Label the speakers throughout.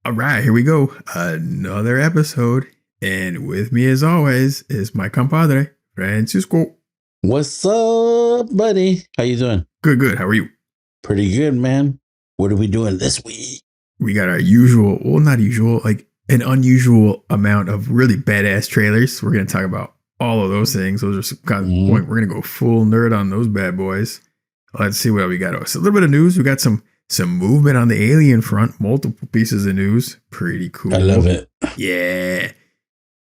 Speaker 1: All right, here we go. Another episode. And with me, as always, is my compadre, Francisco.
Speaker 2: What's up, buddy? How you doing?
Speaker 1: Good, good. How are you?
Speaker 2: Pretty good, man. What are we doing this week?
Speaker 1: We got our usual, well, not usual, like an unusual amount of really badass trailers. We're going to talk about all of those things. Those are some kind of point. We're going to go full nerd on those bad boys. Let's see what we got. So a little bit of news. We got some movement on the alien front. Multiple pieces of news. Pretty cool.
Speaker 2: I love it.
Speaker 1: Yeah.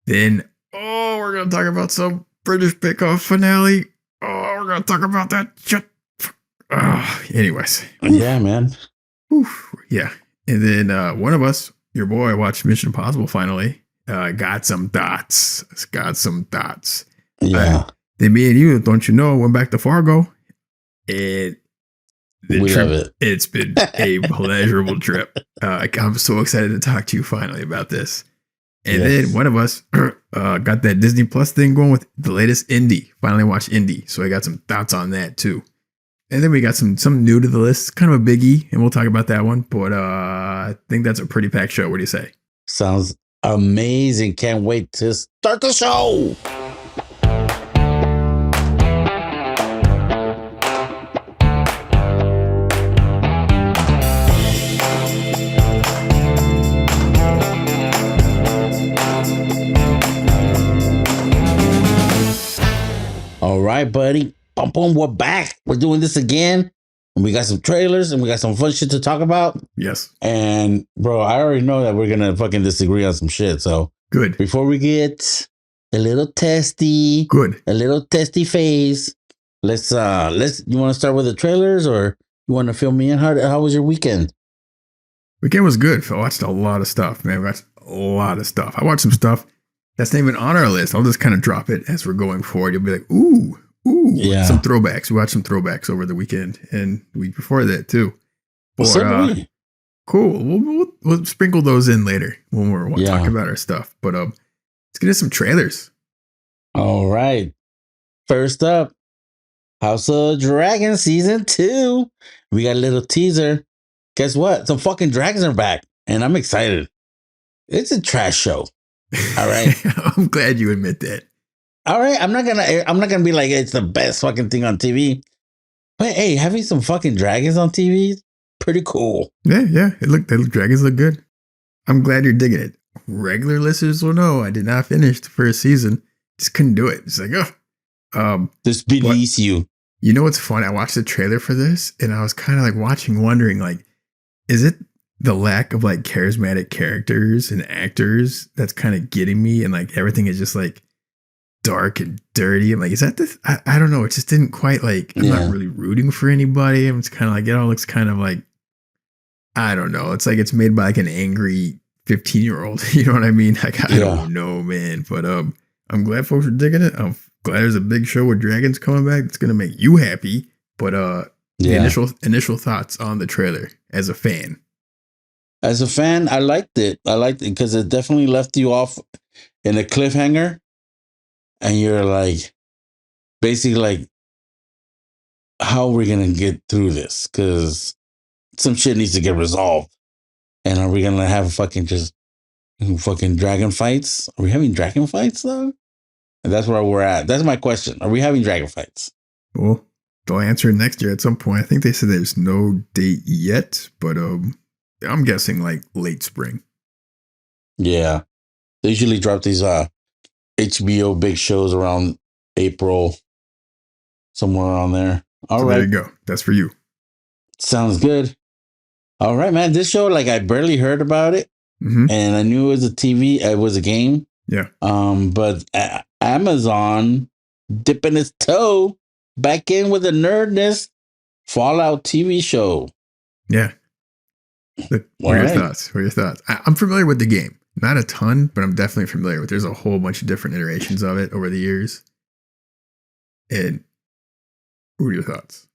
Speaker 1: Then, we're going to talk about some British Bakeoff finale. We're going to talk about that shit. Anyways.
Speaker 2: Yeah, man.
Speaker 1: Oof. Yeah. And then one of us, your boy, watched Mission Impossible finally. Got some thoughts.
Speaker 2: Yeah.
Speaker 1: Then me and you, don't you know, went back to Fargo. And
Speaker 2: we love it.
Speaker 1: It's been a pleasurable trip. I'm so excited to talk to you finally about this. And then one of us got that Disney Plus thing going with the latest Indy. Finally watched Indy. So I got some thoughts on that too. And then we got some new to the list, kind of a biggie, and we'll talk about that one. But I think that's a pretty packed show. What do you say?
Speaker 2: Sounds amazing. Can't wait to start the show. All right, buddy. Boom, boom, we're back. We're doing this again. And we got some trailers and we got some fun shit to talk about.
Speaker 1: Yes.
Speaker 2: And bro, I already know that we're gonna fucking disagree on some shit. So
Speaker 1: good.
Speaker 2: Before we get a little testy, a little testy phase, let's you want to start with the trailers or you want to fill me in? How was your weekend?
Speaker 1: Weekend was good. I watched a lot of stuff, man. I watched a lot of stuff. I watched some stuff that's not even on our list. I'll just kind of drop it as we're going forward. You'll be like, ooh, yeah. Some throwbacks. We watched some throwbacks over the weekend and the week before that too. Cool. We'll sprinkle those in later when we're talking about our stuff. But let's get into some trailers.
Speaker 2: All right. First up, House of Dragon Season 2. We got a little teaser. Guess what? Some fucking dragons are back. And I'm excited. It's a trash show. All right.
Speaker 1: I'm glad you admit that.
Speaker 2: All right. I'm not gonna be like it's the best fucking thing on TV. But hey, having some fucking dragons on TV is pretty cool.
Speaker 1: Yeah. Dragons look good. I'm glad you're digging it. Regular listeners will know I did not finish the first season. Just couldn't do it. It's like,
Speaker 2: this beneath you.
Speaker 1: You know what's fun? I watched the trailer for this and I was kind of like wondering, like, is it the lack of like charismatic characters and actors that's kind of getting me, and like everything is just like dark and dirty? I'm like, is that this? I don't know. It just didn't quite like, I'm not really rooting for anybody. It's kind of like, it all looks kind of like, I don't know. It's like it's made by like an angry 15-year-old. You know what I mean? Like, I don't know, man. But I'm glad folks are digging it. I'm glad there's a big show with dragons coming back. It's gonna make you happy. But the initial thoughts on the trailer as a fan.
Speaker 2: As a fan, I liked it. Because it definitely left you off in a cliffhanger. And you're like, basically like, how are we going to get through this? Because some shit needs to get resolved. And are we going to have fucking dragon fights? Are we having dragon fights though? And that's where we're at. That's my question. Are we having dragon fights?
Speaker 1: Well, they'll answer next year at some point. I think they said there's no date yet, but I'm guessing like late spring.
Speaker 2: Yeah. They usually drop these HBO big shows around April, somewhere around there. All right.
Speaker 1: There you go. That's for you.
Speaker 2: Sounds good. All right, man. This show, like, I barely heard about it, and I knew it was it was a game.
Speaker 1: Yeah.
Speaker 2: But Amazon dipping its toe back in with the nerdness Fallout TV show.
Speaker 1: Yeah. What are your thoughts? I'm familiar with the game. Not a ton, but I'm definitely familiar with it. There's a whole bunch of different iterations of it over the years. And what are your thoughts?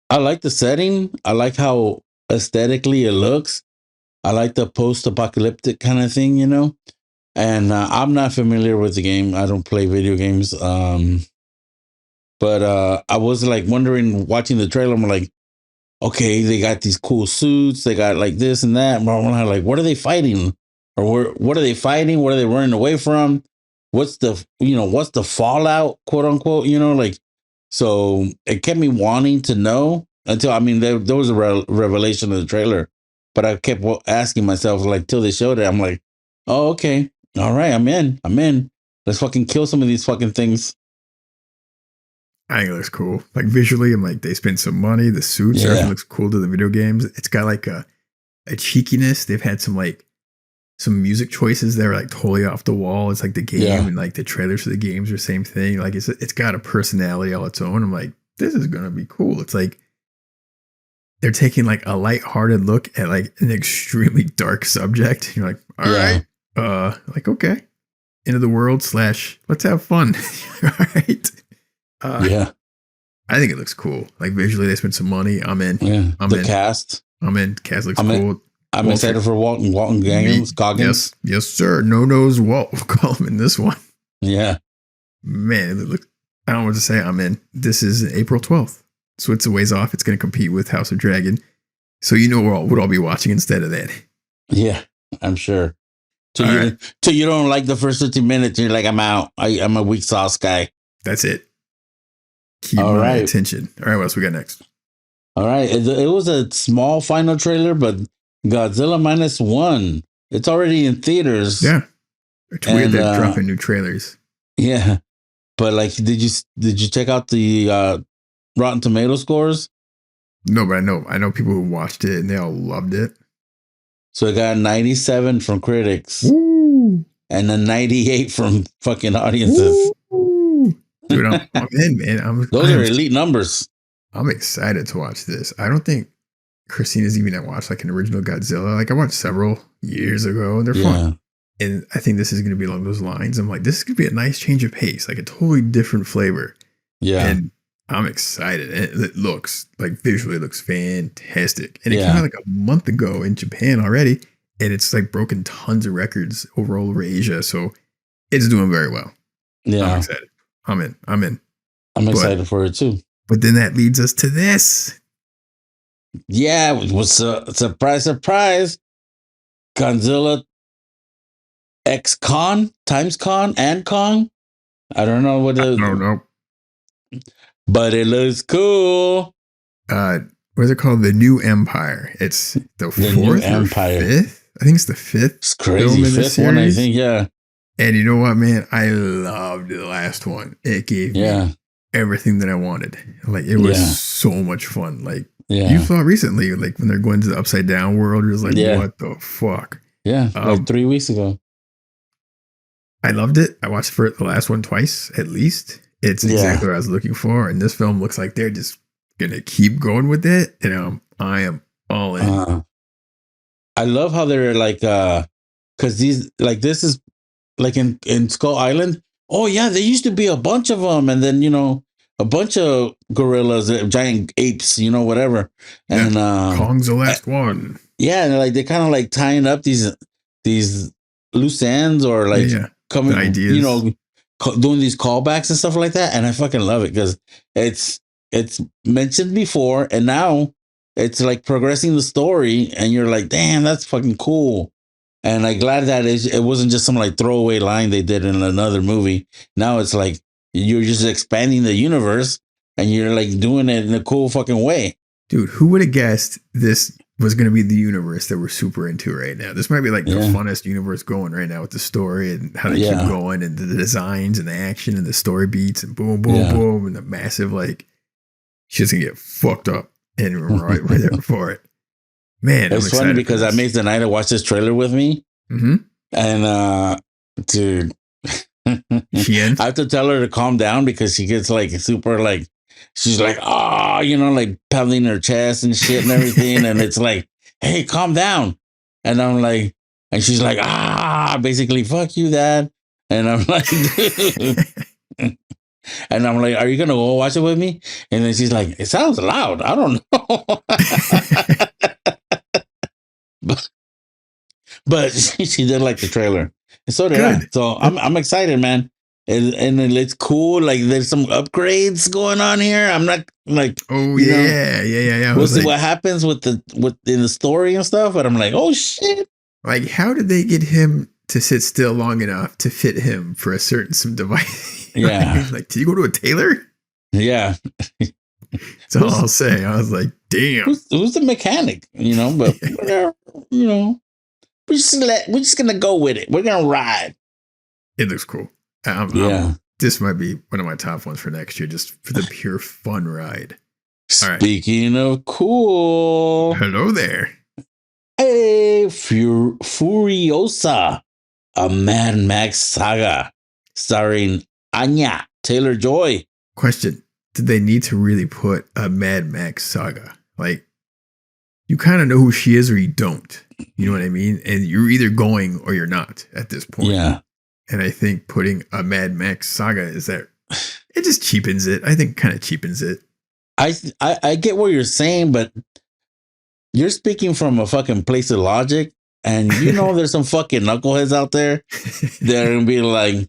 Speaker 2: I like the setting. I like how aesthetically it looks. I like the post-apocalyptic kind of thing, you know? And I'm not familiar with the game. I don't play video games. But I was like wondering, watching the trailer, I'm like, okay, they got these cool suits, they got like this and that. But I'm like, what are they fighting? Or what are they fighting? What are they running away from? What's what's the fallout, quote unquote? Like, so it kept me wanting to know until, I mean, there was a revelation in the trailer, but I kept asking myself, like, till they showed it, I'm like, oh, okay, all right, I'm in. Let's fucking kill some of these fucking things.
Speaker 1: I think it looks cool. Like visually, I'm like, they spent some money. The suits, everything
Speaker 2: Yeah,
Speaker 1: looks cool to the video games. It's got like a cheekiness. They've had some music choices that are like totally off the wall. It's like the game
Speaker 2: yeah,
Speaker 1: and like the trailers for the games are the same thing. Like it's got a personality all its own. I'm like, this is gonna be cool. It's like they're taking like a lighthearted look at like an extremely dark subject. You're like, all
Speaker 2: yeah,
Speaker 1: right, like okay, end of the world / let's have fun. All right. Uh,
Speaker 2: yeah,
Speaker 1: I think it looks cool. Like visually, they spent some money. I'm in.
Speaker 2: yeah.
Speaker 1: I'm
Speaker 2: The
Speaker 1: in.
Speaker 2: cast.
Speaker 1: I'm in. Cast looks
Speaker 2: I'm
Speaker 1: cool.
Speaker 2: I'm
Speaker 1: Walter,
Speaker 2: excited for Walton
Speaker 1: me,
Speaker 2: Goggins.
Speaker 1: yes, sir. No nose Walt. We'll call him in this one.
Speaker 2: Yeah,
Speaker 1: Man, look. I don't know what to say. I'm in. This is April 12th, so it's a ways off. It's going to compete with House of Dragon. So you know what I'll be watching instead of that.
Speaker 2: yeah. I'm sure.
Speaker 1: All right,
Speaker 2: Till you don't like the first 15 minutes, you're like, I'm out. I'm a weak sauce guy.
Speaker 1: that's it. Keep
Speaker 2: All
Speaker 1: my
Speaker 2: right.
Speaker 1: attention. All right, what else we got next?
Speaker 2: All right. It was a small final trailer, but Godzilla minus one. It's already in theaters.
Speaker 1: Yeah, it's weird
Speaker 2: And
Speaker 1: they're dropping new trailers.
Speaker 2: yeah. But like, did you check out the Rotten Tomato scores?
Speaker 1: No, but I know people who watched it and they all loved it.
Speaker 2: So it got 97 from critics
Speaker 1: Woo!
Speaker 2: and a 98 from fucking audiences.
Speaker 1: Woo! Dude, I'm in, man.
Speaker 2: Those are elite numbers.
Speaker 1: I'm excited to watch this. I don't think Christina's even watched like an original Godzilla. Like I watched several years ago, and they're fun. And I think this is going to be along those lines. I'm like, this is going to be a nice change of pace, like a totally different flavor.
Speaker 2: Yeah.
Speaker 1: And I'm excited. And it looks like visually it looks fantastic. And it came
Speaker 2: Yeah.
Speaker 1: out like a month ago in Japan already, and it's like broken tons of records over all over Asia. So it's doing very well. I'm
Speaker 2: Yeah.
Speaker 1: excited. I'm in.
Speaker 2: I'm excited for it too.
Speaker 1: But then that leads us to this.
Speaker 2: Yeah, it was a surprise. Godzilla X Con, times Con, and Kong. I don't know what
Speaker 1: I
Speaker 2: it
Speaker 1: don't know.
Speaker 2: but it looks cool.
Speaker 1: What is it called? The New Empire. It's the
Speaker 2: The
Speaker 1: fourth
Speaker 2: New Empire.
Speaker 1: or fifth. I think it's the fifth.
Speaker 2: It's crazy.
Speaker 1: Film in the
Speaker 2: Fifth one, I
Speaker 1: series.
Speaker 2: think. Yeah.
Speaker 1: And you know what, man? I loved the last one. It gave
Speaker 2: Yeah.
Speaker 1: me everything that I wanted. Like it was
Speaker 2: Yeah.
Speaker 1: so much fun. Like
Speaker 2: Yeah.
Speaker 1: you saw recently, like when they're going to the upside down world, you're just like,
Speaker 2: Yeah.
Speaker 1: what the fuck?
Speaker 2: Yeah. Like 3 weeks ago.
Speaker 1: I loved it. I watched for the last one twice, at least. It's
Speaker 2: Yeah.
Speaker 1: exactly what I was looking for. And this film looks like they're just gonna keep going with it. And I am all in.
Speaker 2: I love how they're like, because these, like, this is like in Skull Island. Oh, yeah. There used to be a bunch of them. And then, a bunch of gorillas, giant apes, whatever. And,
Speaker 1: Kong's the last one.
Speaker 2: yeah. And like, they're kind of like tying up these loose ends or like coming,
Speaker 1: The ideas.
Speaker 2: doing these callbacks and stuff like that. And I fucking love it because it's mentioned before and now it's like progressing the story and you're like, damn, that's fucking cool. And I'm glad that it wasn't just some like throwaway line they did in another movie. Now it's like you're just expanding the universe and you're like doing it in a cool fucking way.
Speaker 1: Dude, who would have guessed this was going to be the universe that we're super into right now? This might be like the funnest universe going right now with the story and how they keep going and the designs and the action and the story beats and boom, boom, boom and the massive like shit's going to get fucked up and we're right there for it. Man,
Speaker 2: it's funny because I made Zenaida watch this trailer with me.
Speaker 1: Mm-hmm.
Speaker 2: And dude, I have to tell her to calm down because she gets like super like she's like, oh, like pounding her chest and shit and everything. And it's like, hey, calm down. And I'm like, and she's like, basically, fuck you, Dad. And I'm like, and I'm like, are you gonna go watch it with me? And then she's like, it sounds loud. I don't know. But she did like the trailer. And so did I. So I'm excited, man. and it's cool. Like there's some upgrades going on here. I'm not like,
Speaker 1: Oh
Speaker 2: you know,
Speaker 1: yeah. I
Speaker 2: we'll
Speaker 1: was
Speaker 2: see
Speaker 1: like,
Speaker 2: what happens with in the story and stuff. But I'm like, oh shit.
Speaker 1: how did they get him to sit still long enough to fit him for a certain some device?
Speaker 2: Yeah,
Speaker 1: Like, did you go to a tailor?
Speaker 2: yeah.
Speaker 1: That's all I'll say. I was like, damn.
Speaker 2: Who's the mechanic? You know, but whatever, you know, we're just gonna go with it. We're gonna ride.
Speaker 1: It looks cool.
Speaker 2: Yeah.
Speaker 1: This might be one of my top ones for next year, just for the pure fun ride. All right.
Speaker 2: Speaking of cool,
Speaker 1: Hello there.
Speaker 2: hey, Furiosa, a Mad Max saga starring Anya Taylor-Joy.
Speaker 1: Question: did they need to really put a Mad Max saga? Like, you kind of know who she is or you don't. You know what I mean? And you're either going or you're not at this point.
Speaker 2: Yeah.
Speaker 1: And I think putting a Mad Max saga it just cheapens it. I think kind of cheapens it.
Speaker 2: I get what you're saying, but you're speaking from a fucking place of logic, and you know there's some fucking knuckleheads out there that are gonna be like,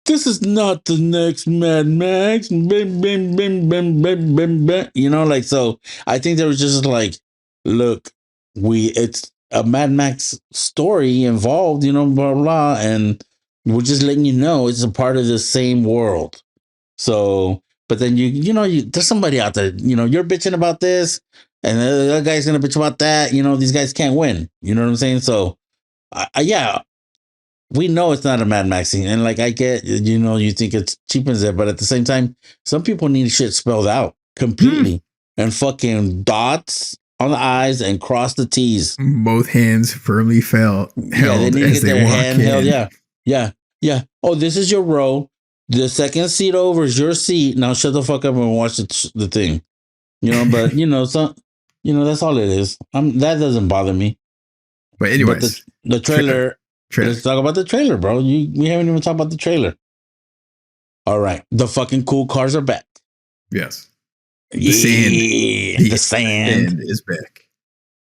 Speaker 2: this is not the next Mad Max. Bim, bim, bim, bim, bim, bim, bim. You know, like, so I think they were just like, look, it's a Mad Max story involved, you know, blah, blah, and we're just letting you know it's a part of the same world. So, but then there's somebody out there, you know, you're bitching about this, and the other guy's gonna bitch about that. You know, these guys can't win. You know what I'm saying? So, yeah, we know it's not a Mad Max scene, and like I get, you know, you think it cheapens it, but at the same time, some people need shit spelled out completely and fucking dots on the I's and cross the T's.
Speaker 1: Both hands firmly held
Speaker 2: They need to
Speaker 1: as
Speaker 2: get
Speaker 1: they
Speaker 2: their
Speaker 1: walk
Speaker 2: hand
Speaker 1: in.
Speaker 2: held. Yeah. Oh, this is your row. The second seat over is your seat. Now shut the fuck up and watch the thing. You know, but that's all it is. That doesn't bother me.
Speaker 1: But anyways,
Speaker 2: but the trailer. Let's talk about the trailer, bro. We haven't even talked about the trailer. All right, the fucking cool cars are back.
Speaker 1: Yes,
Speaker 2: The sand
Speaker 1: is back.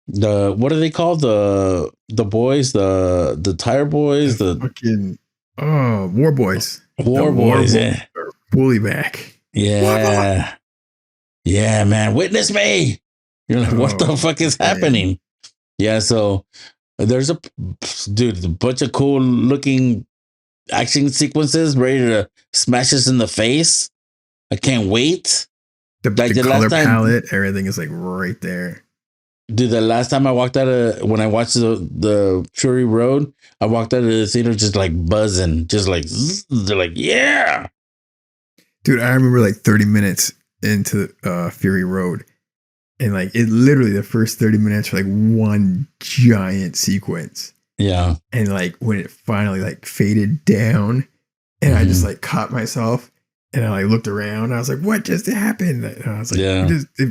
Speaker 2: What are they called? The boys, the tire boys, the
Speaker 1: fucking war boys.
Speaker 2: War boys, yeah,
Speaker 1: are fully back.
Speaker 2: Yeah, yeah, man. Witness me. You're like, what the fuck is happening? Yeah, so there's a bunch of cool looking action sequences ready to smash us in the face. I can't wait.
Speaker 1: The color palette, everything is like right there.
Speaker 2: Dude, the last time I walked when I watched the Fury Road, I walked out of the theater just like buzzing, just like they're like, yeah.
Speaker 1: Dude, I remember like 30 minutes into Fury Road, and like it literally the first 30 minutes were like one giant sequence.
Speaker 2: Yeah.
Speaker 1: And like when it finally like faded down, and I just like caught myself, and I like looked around. I was like, "What just happened?" And I was like,
Speaker 2: yeah.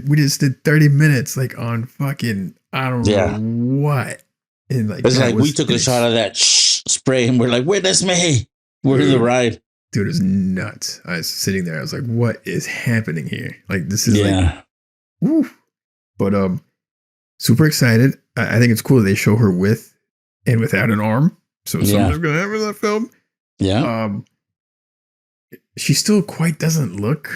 Speaker 1: we just did 30 minutes like on fucking I don't know what." And like
Speaker 2: it's like we took a shot of that spray, and we're like, "Witness me, we're in the ride."
Speaker 1: Dude, it was nuts. I was sitting there. I was like, "What is happening here?" Like this is like, woo. But super excited. I think it's cool that they show her with and without an arm. So something's gonna happen in that film.
Speaker 2: Yeah.
Speaker 1: She still quite doesn't look.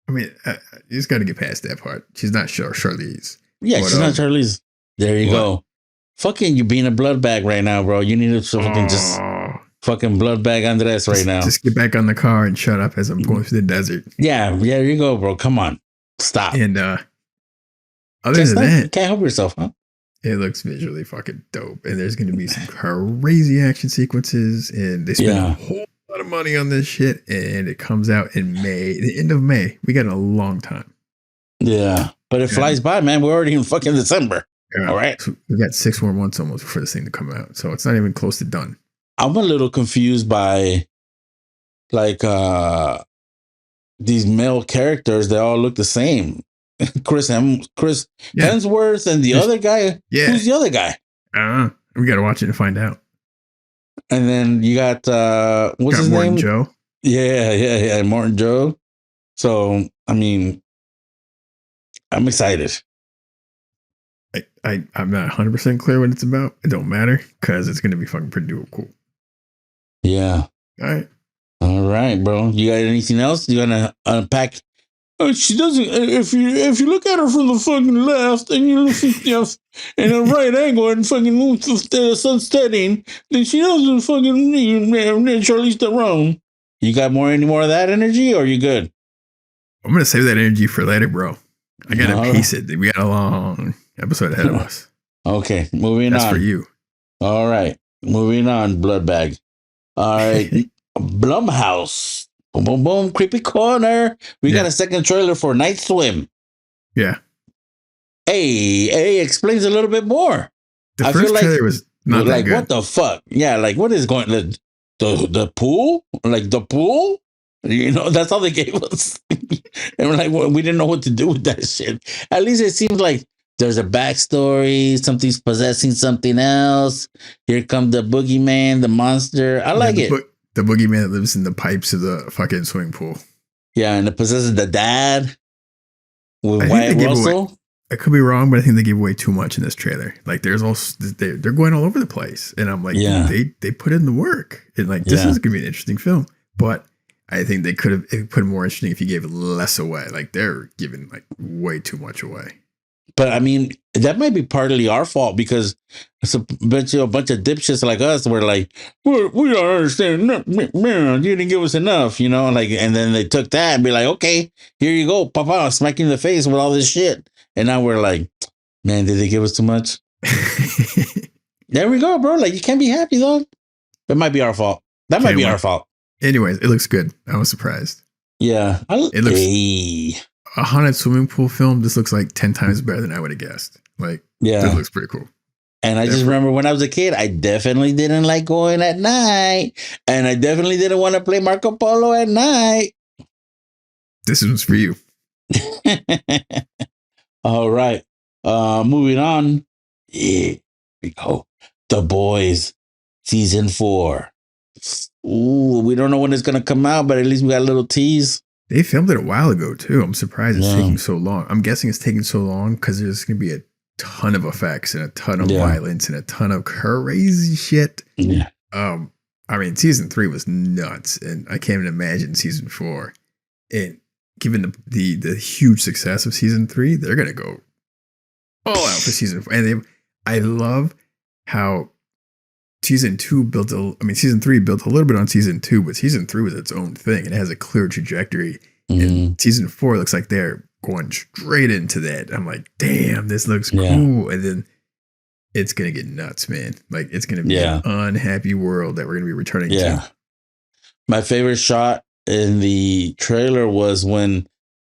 Speaker 1: I mean, you just got to get past that part. She's not Charlize.
Speaker 2: Yeah, she's not Charlize. There you go. Fucking, you being a blood bag right now, bro. You need to fucking just fucking blood bag Andres right now.
Speaker 1: Just get back on the car and shut up as I'm going through the desert.
Speaker 2: Yeah, there you go, bro. Come on, stop.
Speaker 1: And other than that,
Speaker 2: can't help yourself, huh?
Speaker 1: It looks visually fucking dope, and there's going to be some crazy action sequences, and they spend a whole lot of money on this shit, and it comes out in May, the end of May. We got a long time.
Speaker 2: Yeah, but it flies by, man. We're already in fucking December. Yeah. All right,
Speaker 1: so we got 6 more months almost before this thing to come out, so it's not even close to done.
Speaker 2: I'm a little confused by like these male characters. They all look the same. Chris Hemsworth and the other guy. Yeah. Who's the other guy?
Speaker 1: We got to watch it to find out.
Speaker 2: And then you got what's his
Speaker 1: Morton
Speaker 2: name?
Speaker 1: Joe.
Speaker 2: Yeah, Morton Joe. So I mean, I'm excited.
Speaker 1: I'm not 100% clear what it's about. It don't matter because it's going to be fucking pretty cool.
Speaker 2: Yeah.
Speaker 1: All right.
Speaker 2: All right, bro. You got anything else? You gonna unpack? She doesn't. If you look at her from the fucking left and you look in a right angle and fucking the sun's setting, then she doesn't fucking need Charlize Theron. You got any more of that energy, or you good?
Speaker 1: I'm gonna save that energy for later, bro. I gotta
Speaker 2: All
Speaker 1: pace it. We got a long episode ahead of us.
Speaker 2: Okay, moving
Speaker 1: That's
Speaker 2: on.
Speaker 1: for you.
Speaker 2: All right, moving on. Blood bag. All right, Blumhouse. Boom, boom, boom. Creepy corner. We got a second trailer for Night Swim.
Speaker 1: Yeah.
Speaker 2: Hey, explains a little bit more.
Speaker 1: The first trailer was not that good.
Speaker 2: What the fuck? Yeah, like what is going the pool? Like the pool? You know, that's all they gave us. And we're like, well, we didn't know what to do with that shit. At least it seems like there's a backstory. Something's possessing something else. Here come the boogeyman, the monster. I like it.
Speaker 1: The boogeyman that lives in the pipes of the fucking swimming pool.
Speaker 2: Yeah, and it possesses the dad with Wyatt Russell.
Speaker 1: I could be wrong, but I think they gave away too much in this trailer. Like, there's also they're going all over the place, and I'm like, they put in the work, and like this is gonna be an interesting film. But I think they could have put it more interesting if you gave less away. Like, they're giving like way too much away.
Speaker 2: But I mean, that might be partly our fault because it's a bunch of dipshits like us. We're like, we don't understand. Man, you didn't give us enough, you know. Like, and then they took that and be like, okay, here you go, papa, smack you in the face with all this shit. And now we're like, man, did they give us too much? There we go, bro. Like, you can't be happy though. It might be our fault. That might be our fault.
Speaker 1: Anyways, it looks good. I was surprised.
Speaker 2: Yeah,
Speaker 1: it looks. A haunted swimming pool film. This looks like 10 times better than I would have guessed. Like, this looks pretty cool.
Speaker 2: And I just remember when I was a kid, I definitely didn't like going at night, and I definitely didn't want to play Marco Polo at night.
Speaker 1: This one's for you.
Speaker 2: All right. Moving on. Here we go. The Boys, season 4. Ooh, we don't know when it's gonna come out, but at least we got a little tease.
Speaker 1: They filmed it a while ago too. I'm surprised it's taking so long. I'm guessing it's taking so long because there's going to be a ton of effects and a ton of violence and a ton of crazy shit.
Speaker 2: Yeah.
Speaker 1: I mean, season 3 was nuts, and I can't even imagine season 4. And given the huge success of season 3, they're going to go all out for season 4. And I love how season 3 built a little bit on season 2, but season 3 was its own thing. It has a clear trajectory. And season 4 looks like they're going straight into that. I'm like, damn, this looks cool. And then it's going to get nuts, man. Like, it's going to be an unhappy world that we're going to be returning to.
Speaker 2: My favorite shot in the trailer was when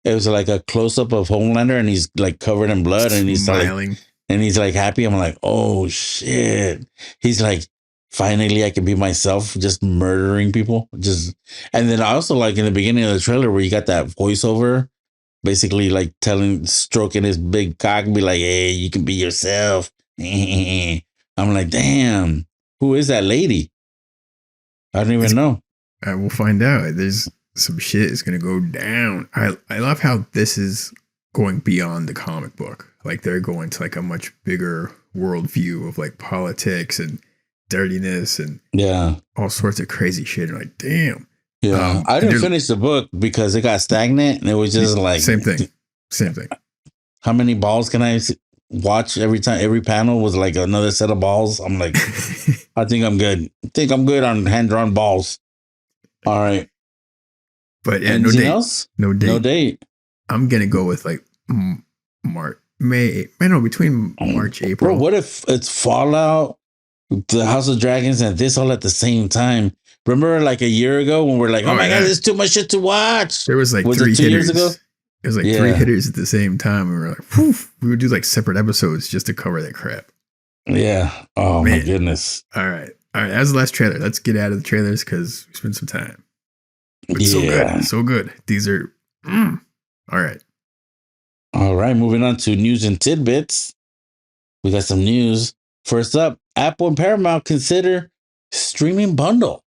Speaker 2: it was like a close up of Homelander and he's like covered in blood and he's smiling. And he's like happy. I'm like, oh shit. He's like, finally I can be myself, just murdering people. And then I also like in the beginning of the trailer where you got that voiceover, basically like stroking his big cock and be like, hey, you can be yourself. I'm like, damn, who is that lady? I don't even know.
Speaker 1: I will find out. There's some shit is going to go down. I love how this is going beyond the comic book. Like, they're going to like a much bigger worldview of like politics and dirtiness and all sorts of crazy shit. And like, damn.
Speaker 2: Yeah. I didn't finish the book because it got stagnant and it was just like
Speaker 1: same thing.
Speaker 2: How many balls can I watch every time? Every panel was like another set of balls. I'm like, I think I'm good. On hand-drawn balls. All right.
Speaker 1: But yeah,
Speaker 2: anything else?
Speaker 1: No date. I'm gonna go with like between March, April.
Speaker 2: Bro, what if it's Fallout, the House of Dragons, and this all at the same time? Remember like a year ago when we're like, oh my God, there's too much shit to watch.
Speaker 1: There was like 3 hitters. 2 years ago? It was like 3 hitters at the same time. And we were like, woof, we would do like separate episodes just to cover that crap.
Speaker 2: Yeah. Oh my goodness.
Speaker 1: All right. That was the last trailer. Let's get out of the trailers because we spent some time. But so good. These are all right.
Speaker 2: All right. Moving on to news and tidbits. We got some news. First up, Apple and Paramount consider streaming bundle.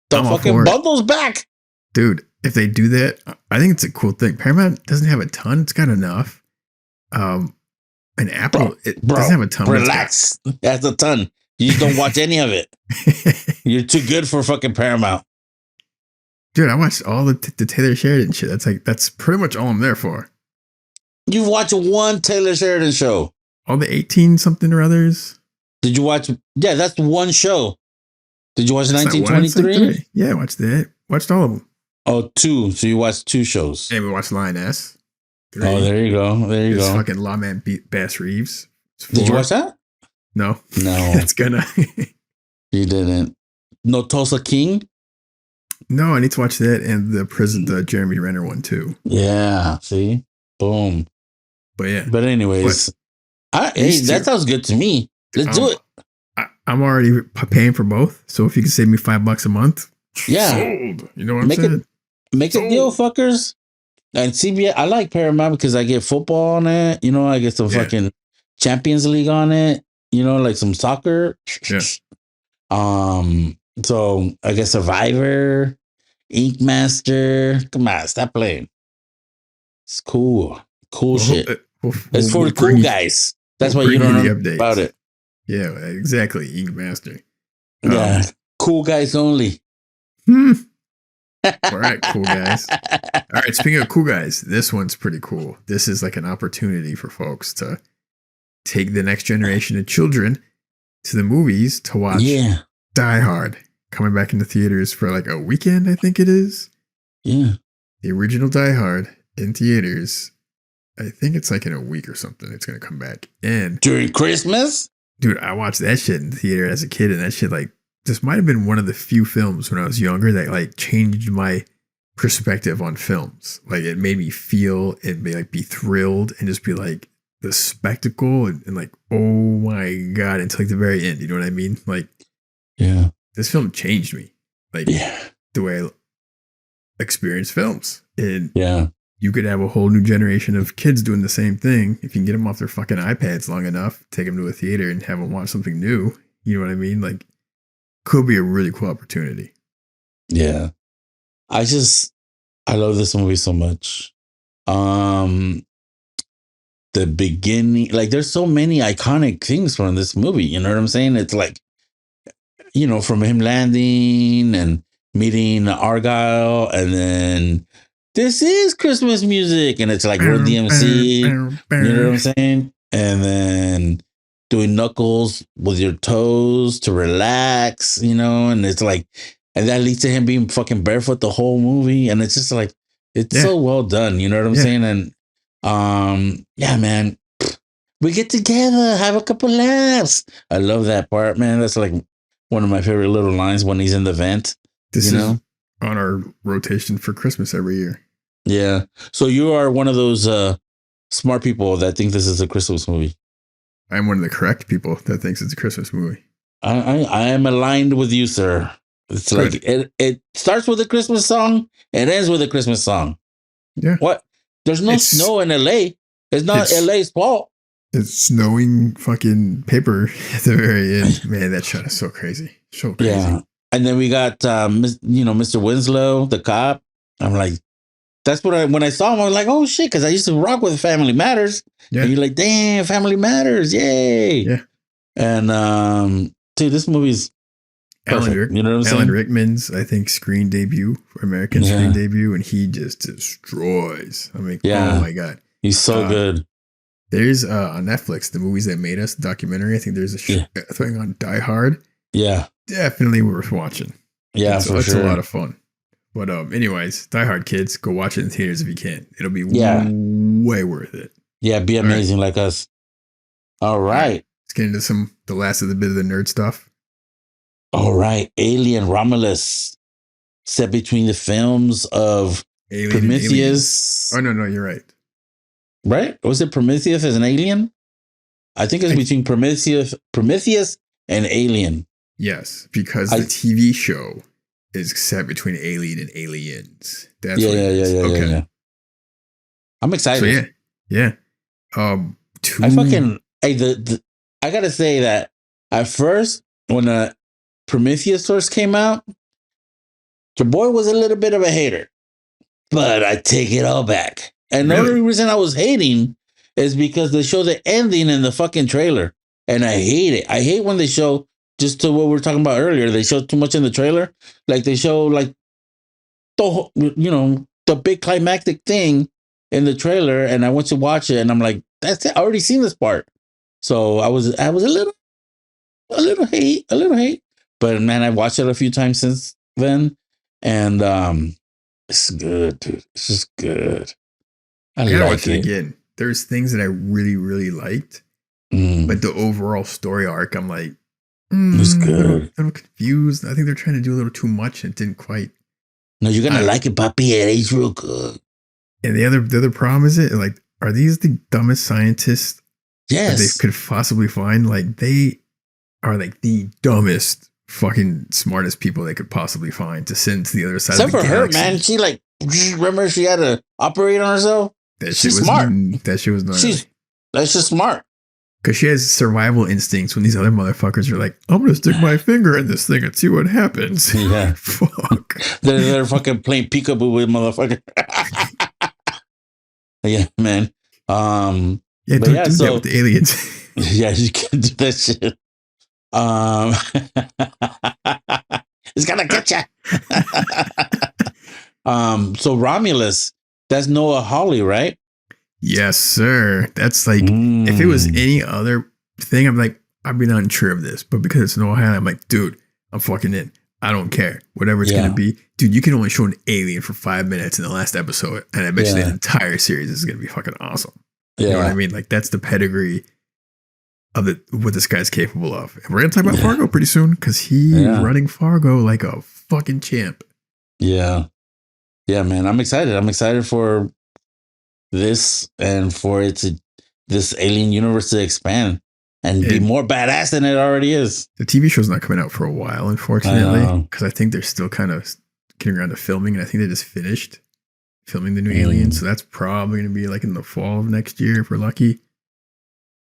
Speaker 2: The fucking bundle's back.
Speaker 1: Dude, if they do that, I think it's a cool thing. Paramount doesn't have a ton. It's got enough. And Apple, doesn't have a ton.
Speaker 2: Relax. That's a ton. You just don't watch any of it. You're too good for fucking Paramount.
Speaker 1: Dude, I watched all the Taylor Sheridan shit. That's pretty much all I'm there for.
Speaker 2: You've watched one Taylor Sheridan show.
Speaker 1: All the 18 something or others.
Speaker 2: Did you watch? Yeah, that's one show. Did you watch
Speaker 1: That's not one, it's like
Speaker 2: 1923?
Speaker 1: three. Yeah, I watched that. Watched all of them.
Speaker 2: Oh, two. So you watched two shows.
Speaker 1: And we watched Lioness. Three.
Speaker 2: Oh, there you go. There you
Speaker 1: There's
Speaker 2: go.
Speaker 1: fucking Lawman Bass Reeves.
Speaker 2: Did you watch that?
Speaker 1: No.
Speaker 2: No,
Speaker 1: It's gonna.
Speaker 2: you didn't. No Tulsa King?
Speaker 1: No, I need to watch that and the Jeremy Renner one too.
Speaker 2: Yeah. See? Boom.
Speaker 1: But yeah.
Speaker 2: But anyways, hey, that sounds good to me. Let's do it.
Speaker 1: I'm already paying for both. So if you can save me $5 a month,
Speaker 2: Yeah.
Speaker 1: sold. You know what I'm saying?
Speaker 2: Make a deal, fuckers. And CBS, I like Paramount because I get football on it. You know, I get some fucking Champions League on it. You know, like some soccer.
Speaker 1: Yeah.
Speaker 2: So I guess Survivor, Ink Master. Come on, stop playing. It's cool. Cool shit. It's for the cool guys. That's why you don't know about it.
Speaker 1: Yeah, exactly. Ink Master.
Speaker 2: Yeah. Cool guys only.
Speaker 1: All right, cool guys. All right, speaking of cool guys, this one's pretty cool. This is like an opportunity for folks to take the next generation of children to the movies to watch Die Hard, coming back into theaters for like a weekend, I think it is.
Speaker 2: Yeah.
Speaker 1: The original Die Hard in theaters. I think it's like in a week or something. It's going to come back. And
Speaker 2: during Christmas?
Speaker 1: Dude, I watched that shit in the theater as a kid, and that shit, like, this might have been one of the few films when I was younger that, like, changed my perspective on films. Like, it made me feel and be thrilled and just be like, the spectacle and like, oh my God, until like the very end. You know what I mean? Like,
Speaker 2: yeah,
Speaker 1: this film changed me. Like, the way I experience films. And you could have a whole new generation of kids doing the same thing if you can get them off their fucking iPads long enough, take them to a theater and have them watch something new. You know what I mean? Like, could be a really cool opportunity.
Speaker 2: Yeah. I love this movie so much. The beginning, like, there's so many iconic things from this movie. You know what I'm saying? It's like, you know, from him landing and meeting Argyle, and then this is Christmas music, and it's like Run DMC. You know what I'm saying? And then doing Knuckles with your toes to relax, you know, and it's like, and that leads to him being fucking barefoot the whole movie, and it's just like, it's so well done. You know what I'm saying? And yeah, man, we get together, have a couple laughs. I love that part, man. That's like one of my favorite little lines when he's in the vent.
Speaker 1: This is on our rotation for Christmas every year.
Speaker 2: Yeah. So you are one of those smart people that think this is a Christmas movie.
Speaker 1: I'm one of the correct people that thinks it's a Christmas movie.
Speaker 2: I am aligned with you, sir. It's good. Like it starts with a Christmas song, it ends with a Christmas song.
Speaker 1: Yeah.
Speaker 2: What? There's no snow in LA. It's not LA's fault. It's
Speaker 1: snowing fucking paper at the very end. Man, that shot is so crazy. So crazy.
Speaker 2: Yeah. And then we got Mr. Winslow, the cop. I'm like, that's what when I saw him, I was like, oh shit, because I used to rock with Family Matters. Yeah. And you're like, damn, Family Matters, yay.
Speaker 1: Yeah.
Speaker 2: And dude, this movie's perfect. You know what I'm saying?
Speaker 1: Alan Rickman's, I think, screen debut, American screen debut, and he just destroys. I mean, oh my God.
Speaker 2: He's so good.
Speaker 1: There's on Netflix, The Movies That Made Us documentary. I think there's a thing on Die Hard.
Speaker 2: Yeah.
Speaker 1: Definitely worth watching.
Speaker 2: Yeah,
Speaker 1: it's a lot of fun. But anyways, Die Hard, kids, go watch it in theaters if you can. It'll be way worth it.
Speaker 2: Yeah, be amazing like us. All right.
Speaker 1: Let's get into the last of the bit of the nerd stuff.
Speaker 2: All right. Alien Romulus, set between the films of Prometheus.
Speaker 1: Oh, no, you're right.
Speaker 2: Right? Was it Prometheus as an alien? I think it's between Prometheus and Alien.
Speaker 1: Yes, because the TV show is set between Alien and Aliens. That's what it is.
Speaker 2: Yeah. I'm excited.
Speaker 1: So yeah.
Speaker 2: I gotta say that at first, when Prometheus first came out, your boy was a little bit of a hater, but I take it all back. And the only reason I was hating is because they show the ending in the fucking trailer, and I hate it. I hate when they show, just to what we were talking about earlier, they show too much in the trailer. Like they show like the big climactic thing in the trailer, and I went to watch it, and I'm like, that's it. I already seen this part. So I was a little hate, but man, I watched it a few times since then, and it's good, dude. It's just good. I
Speaker 1: gotta
Speaker 2: like
Speaker 1: watch it again. There's things that I really, really liked, but the overall story arc, I'm like,
Speaker 2: it's good.
Speaker 1: I'm confused. I think they're trying to do a little too much and it didn't quite.
Speaker 2: No, you're gonna like it, papi. It's real good.
Speaker 1: And the other problem is like, are these the dumbest scientists that they could possibly find? Like, they are like the dumbest, fucking smartest people they could possibly find to send to the other side.
Speaker 2: Except
Speaker 1: of the
Speaker 2: for
Speaker 1: galaxy.
Speaker 2: her, man. She like, remember she had to operate on herself. She's smart.
Speaker 1: That shit was not.
Speaker 2: That's just smart.
Speaker 1: Because she has survival instincts when these other motherfuckers are like, I'm going to stick my finger in this thing and see what happens.
Speaker 2: Yeah.
Speaker 1: Fuck.
Speaker 2: They're fucking playing peekaboo with motherfucker. Yeah, man.
Speaker 1: Yeah, don't do that with the aliens.
Speaker 2: Yeah, you can't do that shit. It's gonna get you. So Romulus, that's Noah Hawley, right?
Speaker 1: Yes, sir. That's like, if it was any other thing, I'm like, I'd be unsure of this. But because it's Noah Hawley, I'm like, dude, I'm fucking in. I don't care. Whatever it's going to be. Dude, you can only show an alien for 5 minutes in the last episode. And I bet you the entire series is going to be fucking awesome. You know what I mean? Like, that's the pedigree of what this guy's capable of. And we're going to talk about Fargo pretty soon because he's running Fargo like a fucking champ. Yeah.
Speaker 2: Yeah, man. I'm excited. I'm excited for this and for this alien universe to expand and be more badass than it already is.
Speaker 1: The TV show's not coming out for a while, unfortunately, because I think they're still kind of getting around to filming, and I think they just finished filming the new Alien, so that's probably going to be like in the fall of next year if we're lucky.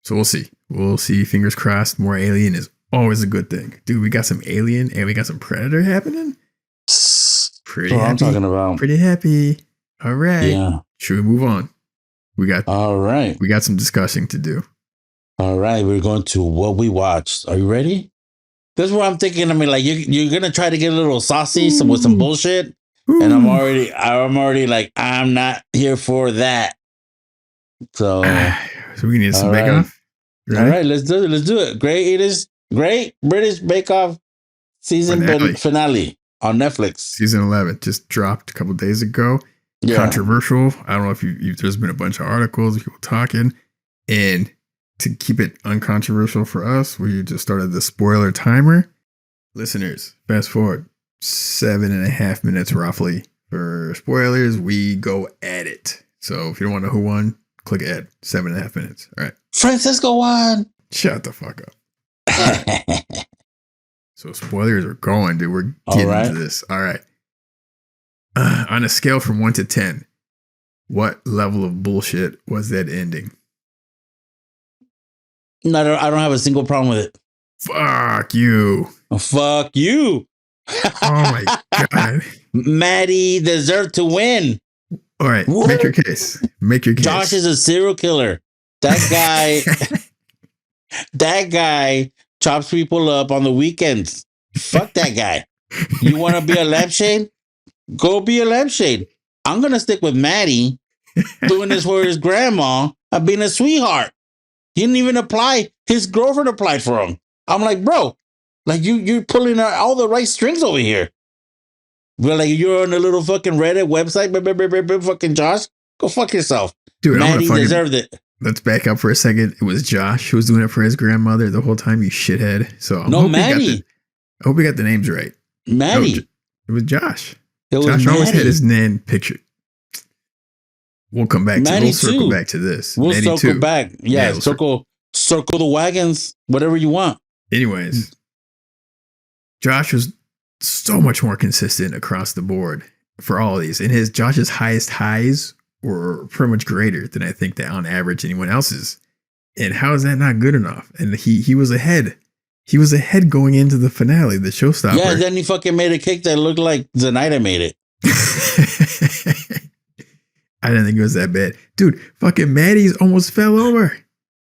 Speaker 1: So we'll see. We'll see. Fingers crossed. More Alien is always a good thing. Dude, we got some Alien and we got some Predator happening. Pretty happy. I'm talking about. Pretty happy. All right. Yeah. Should we move on? We got some discussing to do.
Speaker 2: All right, we're going to what we watched. Are you ready? This is what I'm thinking. I mean, like you're gonna try to get a little saucy with some bullshit, and I'm already like, I'm not here for that. So
Speaker 1: we need some Bakeoff.
Speaker 2: Right? All right, let's do it. Great British Bakeoff season finale on Netflix.
Speaker 1: Season 11 just dropped a couple of days ago. Yeah. Controversial. I don't know if there's been a bunch of articles, people talking, and to keep it uncontroversial for us, we just started the spoiler timer. Listeners, fast forward 7.5 minutes roughly for spoilers. We go at it. So if you don't want to know who won, click add. 7.5 minutes. All right.
Speaker 2: Francisco won.
Speaker 1: Shut the fuck up. Right. So spoilers are going, dude. We're getting into this. All right. On a scale from 1 to 10, what level of bullshit was that ending?
Speaker 2: No, I don't have a single problem with it.
Speaker 1: Fuck you.
Speaker 2: Oh, fuck you.
Speaker 1: Oh my God.
Speaker 2: Maddie deserved to win.
Speaker 1: All right. What? Make your case.
Speaker 2: Josh is a serial killer. That guy chops people up on the weekends. Fuck that guy. You want to be a lampshade? Go be a lampshade. I'm going to stick with Maddie doing this for his grandma and being a sweetheart. He didn't even apply. His girlfriend applied for him. I'm like, bro, like you're pulling out all the right strings over here. But like you're on a little fucking Reddit website, fucking Josh, go fuck yourself.
Speaker 1: Dude,
Speaker 2: Maddie deserved it.
Speaker 1: Let's back up for a second. It was Josh who was doing it for his grandmother the whole time, you shithead. So
Speaker 2: Maddie.
Speaker 1: I hope we got the names right.
Speaker 2: Maddie.
Speaker 1: No, it was Josh. Josh always had his name pictured. We'll come back to circle back to this.
Speaker 2: We'll circle back. Yeah, circle the wagons, whatever you want.
Speaker 1: Anyways, Josh was so much more consistent across the board for all of these. And Josh's highest highs were pretty much greater than I think that on average anyone else's. And how is that not good enough? And he was ahead. He was ahead going into the finale, the showstopper.
Speaker 2: Yeah, then he fucking made a cake that looked like Zenaida made it.
Speaker 1: I didn't think it was that bad. Dude, fucking Maddie's almost fell over.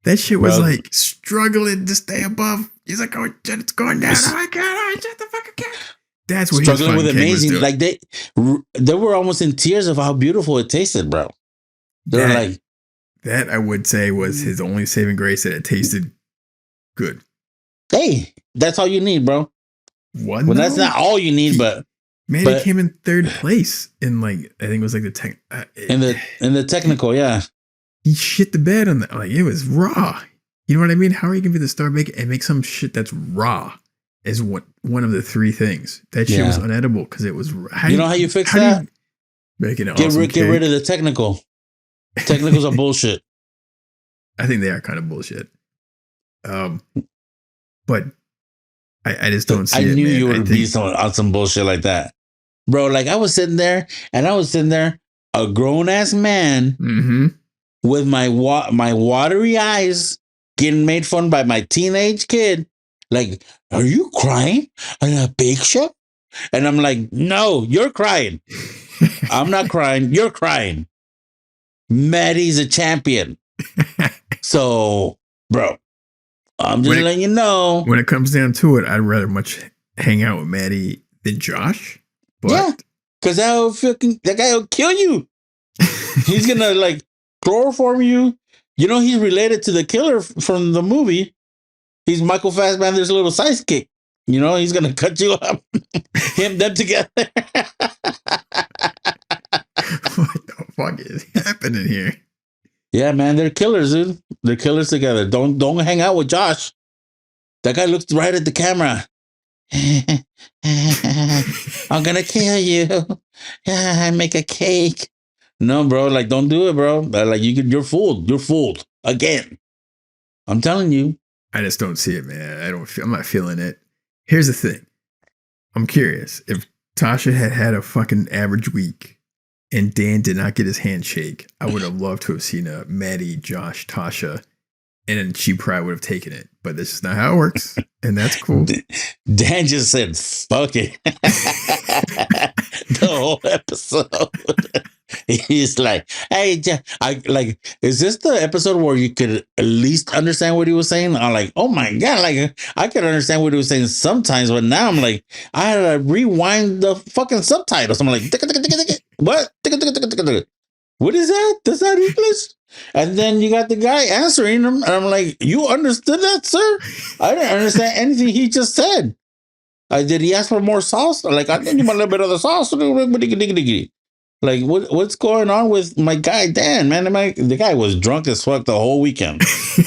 Speaker 1: That shit was like struggling to stay above. He's like, oh, it's going down. Oh my God, shut the fuck up. That's what his
Speaker 2: struggling with
Speaker 1: fucking cake was
Speaker 2: amazing.
Speaker 1: doing.
Speaker 2: Like they were almost in tears of how beautiful it tasted, bro. They were like,
Speaker 1: that I would say was his only saving grace, that it tasted good.
Speaker 2: hey, that's all you need, bro.
Speaker 1: One,
Speaker 2: Well, that's not all you need, but
Speaker 1: it came in third place in, like, I think it was like the tech
Speaker 2: in the technical, yeah.
Speaker 1: He shit the bed on that. Like, it was raw. You know what I mean? How are you gonna be the star baker and make some shit that's raw as one of the three things? That shit was unedible because it was.
Speaker 2: You know how you fix that?
Speaker 1: Make it
Speaker 2: get rid of the technical. Technicals are bullshit.
Speaker 1: I think they are kind of bullshit. But I just don't see it.
Speaker 2: I knew
Speaker 1: man.
Speaker 2: you would be on some bullshit like that, bro. Like I was sitting there, a grown ass man with my watery eyes, getting made fun by my teenage kid. Like, are you crying on a bake show? And I'm like, no, you're crying. I'm not crying. You're crying. Maddie's a champion. So, bro, I'm just letting you know.
Speaker 1: When it comes down to it, I'd rather much hang out with Maddie than Josh. But
Speaker 2: yeah, because that guy will kill you. He's gonna like chloroform you. You know, he's related to the killer from the movie. He's Michael Fassbender's little sidekick. You know, he's gonna cut you up. Them together.
Speaker 1: What the fuck is happening here?
Speaker 2: Yeah, man, they're killers, dude. They're killers together. Don't hang out with Josh. That guy looked right at the camera. I'm gonna kill you. I make a cake. No, bro, like don't do it, bro. Like you're fooled. You're fooled again. I'm telling you.
Speaker 1: I just don't see it, man. I'm not feeling it. Here's the thing. I'm curious if Tasha had a fucking average week and Dan did not get his handshake. I would have loved to have seen a Maddie, Josh, Tasha, and then she probably would have taken it. But this is not how it works, and that's cool.
Speaker 2: Dan just said, "Fuck it," the whole episode. He's like, "Hey, is this the episode where you could at least understand what he was saying?" I'm like, "Oh my god!" Like I could understand what he was saying sometimes, but now I'm like, I had to rewind the fucking subtitles. I'm like, what? What is that? That's not English. And then you got the guy answering him, and I'm like, "You understood that, sir?" I didn't understand anything he just said. Did he ask for more sauce? Like, I think you want a little bit of the sauce. Like, what's going on with my guy Dan? Man, the guy was drunk as fuck the whole weekend,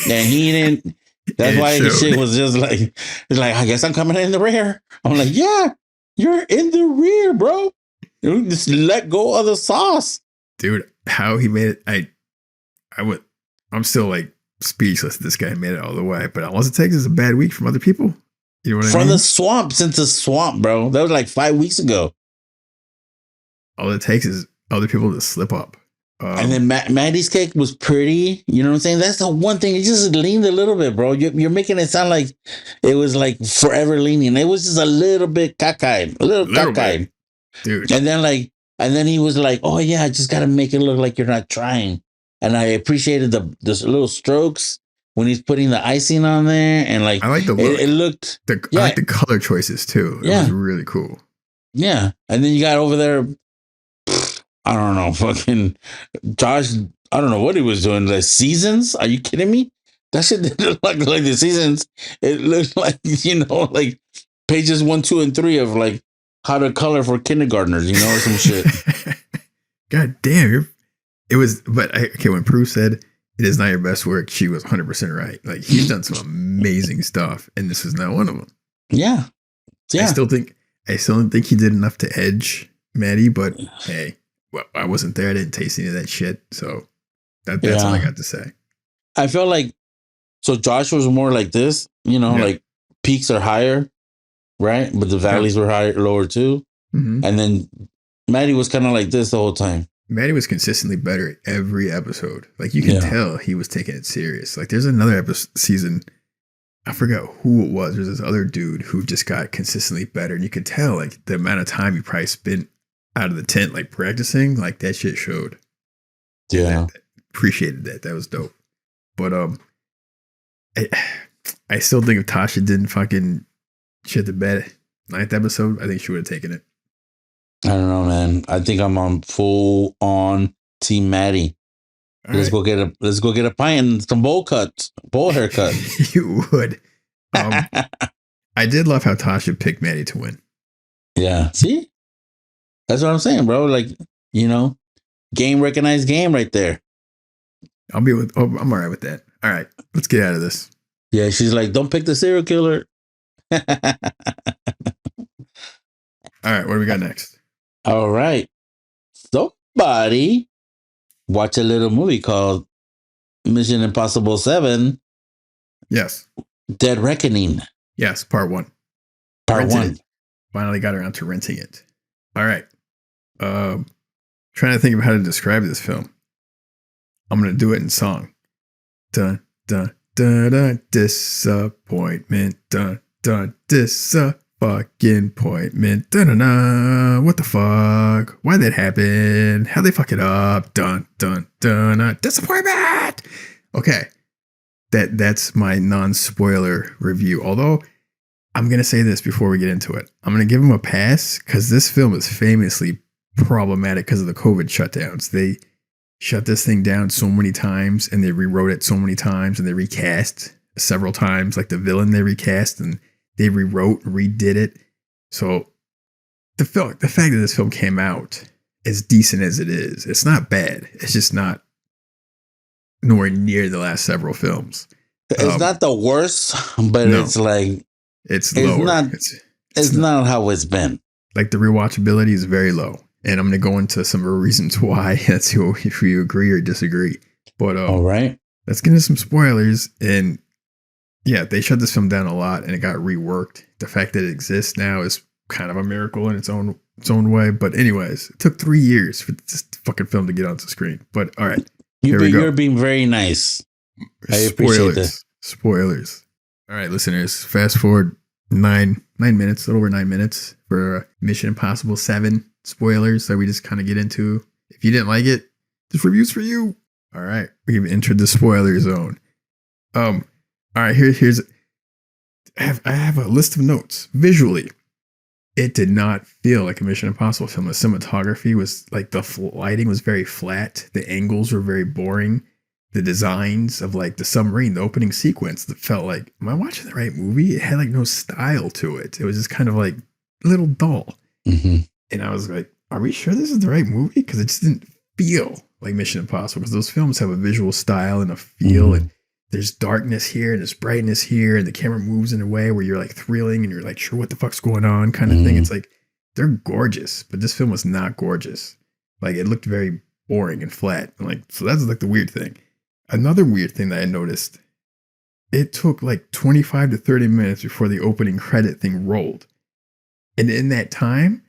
Speaker 2: and he didn't. That's why the shit was just like, it's like, I guess I'm coming in the rear. I'm like, yeah, you're in the rear, bro. You just let go of the sauce,
Speaker 1: dude. How he made it, I'm still like speechless that this guy made it all the way. But all it takes is a bad week from other people. You know what I mean?
Speaker 2: From the swamp, since the swamp, bro. That was like 5 weeks ago.
Speaker 1: All it takes is other people to slip up.
Speaker 2: And then Maddie's cake was pretty. You know what I'm saying? That's the one thing. It just leaned a little bit, bro. You're making it sound like it was like forever leaning. It was just a little bit cockeyed. A little cockeyed.
Speaker 1: Dude.
Speaker 2: And then he was like, "Oh yeah, I just got to make it look like you're not trying." And I appreciated the little strokes when he's putting the icing on there, and like
Speaker 1: I like the look.
Speaker 2: It looked.
Speaker 1: I like the color choices too. It was really cool.
Speaker 2: Yeah, and then you got over there. I don't know, fucking Josh. I don't know what he was doing. The seasons? Are you kidding me? That shit didn't look like the seasons. It looked like, like pages 1, 2, and 3 of like how to color for kindergartners, or some shit.
Speaker 1: God damn. It was, but okay, when Prue said it is not your best work, she was 100% right. Like, he's done some amazing stuff, and this was not one of them.
Speaker 2: Yeah.
Speaker 1: I still don't think he did enough to edge Maddie, but hey, well, I wasn't there. I didn't taste any of that shit. So that's all I got to say.
Speaker 2: I felt like, so Josh was more like this, like peaks are higher, right? But the valleys were lower too. Mm-hmm. And then Maddie was kind of like this the whole time.
Speaker 1: Maddie was consistently better every episode. Like, you can tell he was taking it serious. Like, there's another season, I forgot who it was. There's this other dude who just got consistently better. And you could tell, like, the amount of time he probably spent out of the tent, like, practicing, like, that shit showed.
Speaker 2: Yeah.
Speaker 1: Appreciated that. That was dope. But I still think if Tasha didn't fucking shit the bed, ninth episode, I think she would have taken it.
Speaker 2: I don't know, man. I think I'm on full on Team Maddie.
Speaker 1: All
Speaker 2: let's
Speaker 1: right.
Speaker 2: go get a pint and some bowl haircut.
Speaker 1: You would. I did love how Tasha picked Maddie to win.
Speaker 2: Yeah. See? That's what I'm saying, bro. Like, game recognized game right there.
Speaker 1: I'm all right with that. All right, let's get out of this.
Speaker 2: Yeah, she's like, don't pick the serial killer.
Speaker 1: All right, what do we got next?
Speaker 2: All right. Somebody watch a little movie called Mission Impossible 7.
Speaker 1: Yes.
Speaker 2: Dead Reckoning.
Speaker 1: Yes, part 1.
Speaker 2: Part 1.
Speaker 1: It. Finally got around to renting it. All right. Trying to think of how to describe this film. I'm going to do it in song. Dun, dun, dun, dun, disappointment. Dun, dun, disappointment. Dun, dun, dun. What the fuck? Why'd that happen? How'd they fuck it up? Dun, dun, dun, dun. Disappointment! Okay. That's my non-spoiler review. Although, I'm going to say this before we get into it. I'm going to give them a pass because this film is famously problematic because of the COVID shutdowns. They shut this thing down so many times and they rewrote it so many times and they recast several times. Like the villain they recast and they rewrote and redid it. So the fact that this film came out as decent as it is, it's not bad. It's just not nowhere near the last several films.
Speaker 2: It's not the worst, but no, it's like
Speaker 1: it's lower.
Speaker 2: It's not how it's been.
Speaker 1: Like the rewatchability is very low. And I'm going to go into some of the reasons why. Let's see if you agree or disagree. But
Speaker 2: all right,
Speaker 1: let's get into some spoilers. And yeah, they shut this film down a lot, and it got reworked. The fact that it exists now is kind of a miracle in its own way. But anyways, it took 3 years for this fucking film to get onto the screen. But all right,
Speaker 2: you're being very nice. I appreciate that.
Speaker 1: Spoilers. All right, listeners, fast forward 9 minutes, a little over 9 minutes for Mission Impossible 7. Spoilers that we just kind of get into. If you didn't like it, this review's for you. All right, we've entered the spoiler zone. All right, here's. I have a list of notes. Visually, it did not feel like a Mission Impossible film. The cinematography was like the lighting was very flat. The angles were very boring. The designs of like the submarine, the opening sequence, that felt like, am I watching the right movie? It had like no style to it. It was just kind of like a little dull.
Speaker 2: Mm-hmm.
Speaker 1: And I was like, are we sure this is the right movie? Because it just didn't feel like Mission Impossible. Because those films have a visual style and a feel. And there's darkness here and there's brightness here. And the camera moves in a way where you're like thrilling and you're like, sure, what the fuck's going on kind of thing. It's like, they're gorgeous. But this film was not gorgeous. Like, it looked very boring and flat. And like, so that's like the weird thing. Another weird thing that I noticed, it took like 25 to 30 minutes before the opening credit thing rolled. And in that time,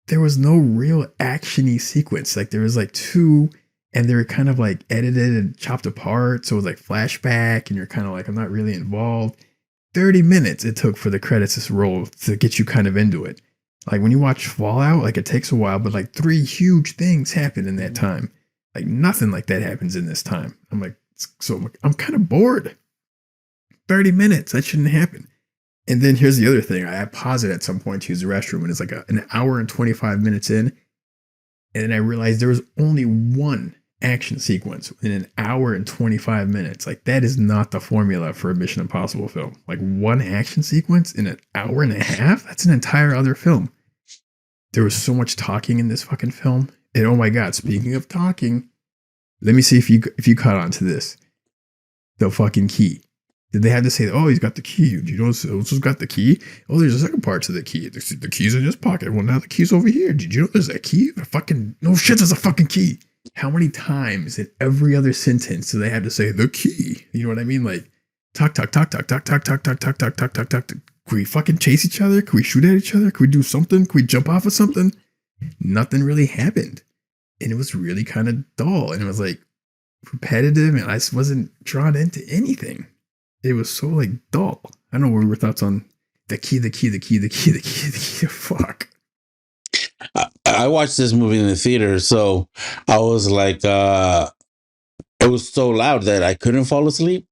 Speaker 1: there was no real action-y sequence. Like there was like 2 and they were kind of like edited and chopped apart. So it was like flashback and you're kind of like, I'm not really involved. 30 minutes it took for the credits to roll to get you kind of into it. Like when you watch Fallout, like it takes a while, but like 3 huge things happen in that time. Like nothing like that happens in this time. I'm like, so I'm kind of bored. 30 minutes, that shouldn't happen. And then here's the other thing. I paused it at some point to use the restroom and it's like an hour and 25 minutes in. And then I realized there was only one action sequence in an hour and 25 minutes. Like that is not the formula for a Mission Impossible film. Like one action sequence in an hour and a half? That's an entire other film. There was so much talking in this fucking film. And oh my God, speaking of talking, let me see if you caught on to this. The fucking key. Did they have to say, oh, he's got the key? Do you know who's got the key? Oh, there's a second part to the key. The key's in his pocket. Well, now the key's over here. Did you know there's a key? No shit, there's a fucking key. How many times in every other sentence do they have to say the key? You know what I mean? Like, talk. Can we fucking chase each other? Can we shoot at each other? Can we do something? Can we jump off of something? Nothing really happened. And it was really kind of dull. And it was like repetitive. And I just wasn't drawn into anything. It was so like dull. I don't know what your thoughts on the key. Fuck.
Speaker 2: I watched this movie in the theater, so I was like, it was so loud that I couldn't fall asleep.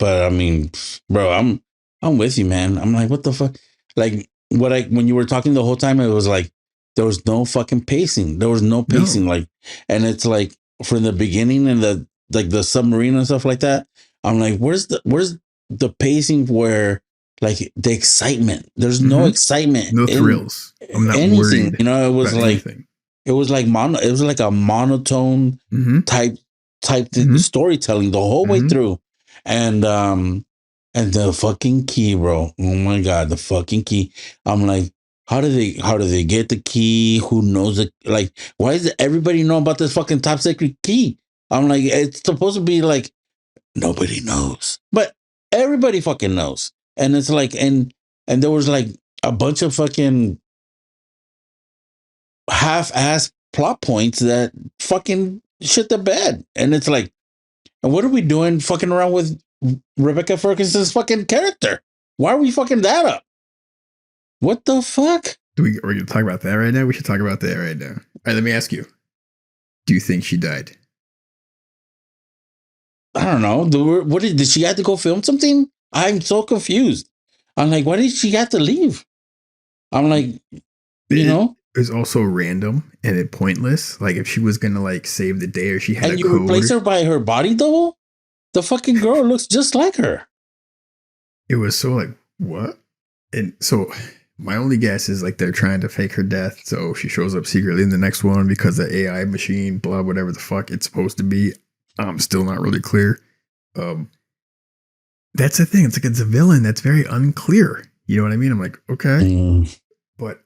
Speaker 2: But I mean, bro, I'm with you, man. I'm like, what the fuck? Like when you were talking the whole time, it was like there was no fucking pacing. There was no pacing.
Speaker 1: No.
Speaker 2: Like, and it's like from the beginning and the like the submarine and stuff like that. I'm like, where's the pacing where like the excitement? There's no
Speaker 1: Mm-hmm.
Speaker 2: excitement
Speaker 1: No
Speaker 2: in
Speaker 1: thrills. I'm not
Speaker 2: anything.
Speaker 1: worried
Speaker 2: You know,
Speaker 1: about anything.
Speaker 2: it was like it was like a monotone
Speaker 1: Mm-hmm.
Speaker 2: type
Speaker 1: Mm-hmm.
Speaker 2: storytelling the whole way
Speaker 1: Mm-hmm.
Speaker 2: through. And the fucking key, bro. Oh my god, the fucking key. I'm like, how do they get the key? Who knows it? Like, why does everybody know about this fucking top secret key? I'm like, it's supposed to be like nobody knows. But everybody fucking knows. And it's like and there was like a bunch of fucking half-ass plot points that fucking shit the bed. And it's like, and what are we doing fucking around with Rebecca Ferguson's fucking character? Why are we fucking that up? What the fuck?
Speaker 1: Are we going to talk about that right now? We should talk about that right now. All right, let me ask you. Do you think she died?
Speaker 2: I don't know. Did she have to go film something? I'm so confused. I'm like, why did she have to leave? I'm like, you
Speaker 1: It
Speaker 2: know,
Speaker 1: was also random and it pointless. Like if she was gonna like save the day or she had a
Speaker 2: and you
Speaker 1: code.
Speaker 2: replace her by her body double? The fucking girl looks just like her.
Speaker 1: It was so like what? And so my only guess is like they're trying to fake her death, so she shows up secretly in the next one because the AI machine, blah, whatever the fuck it's supposed to be. I'm still not really clear. Um, that's the thing. It's a villain that's very unclear. You know what I mean? I'm like, okay,
Speaker 2: Mm,
Speaker 1: but